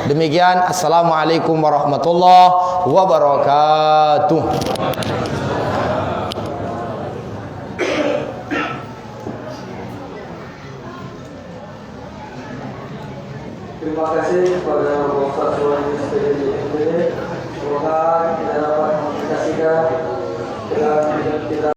Demikian, assalamualaikum warahmatullahi wabarakatuh. Terima kasih kepada Ustaz Suwandi SPDJ. Semoga kita dapat mengaplikasikan dan kita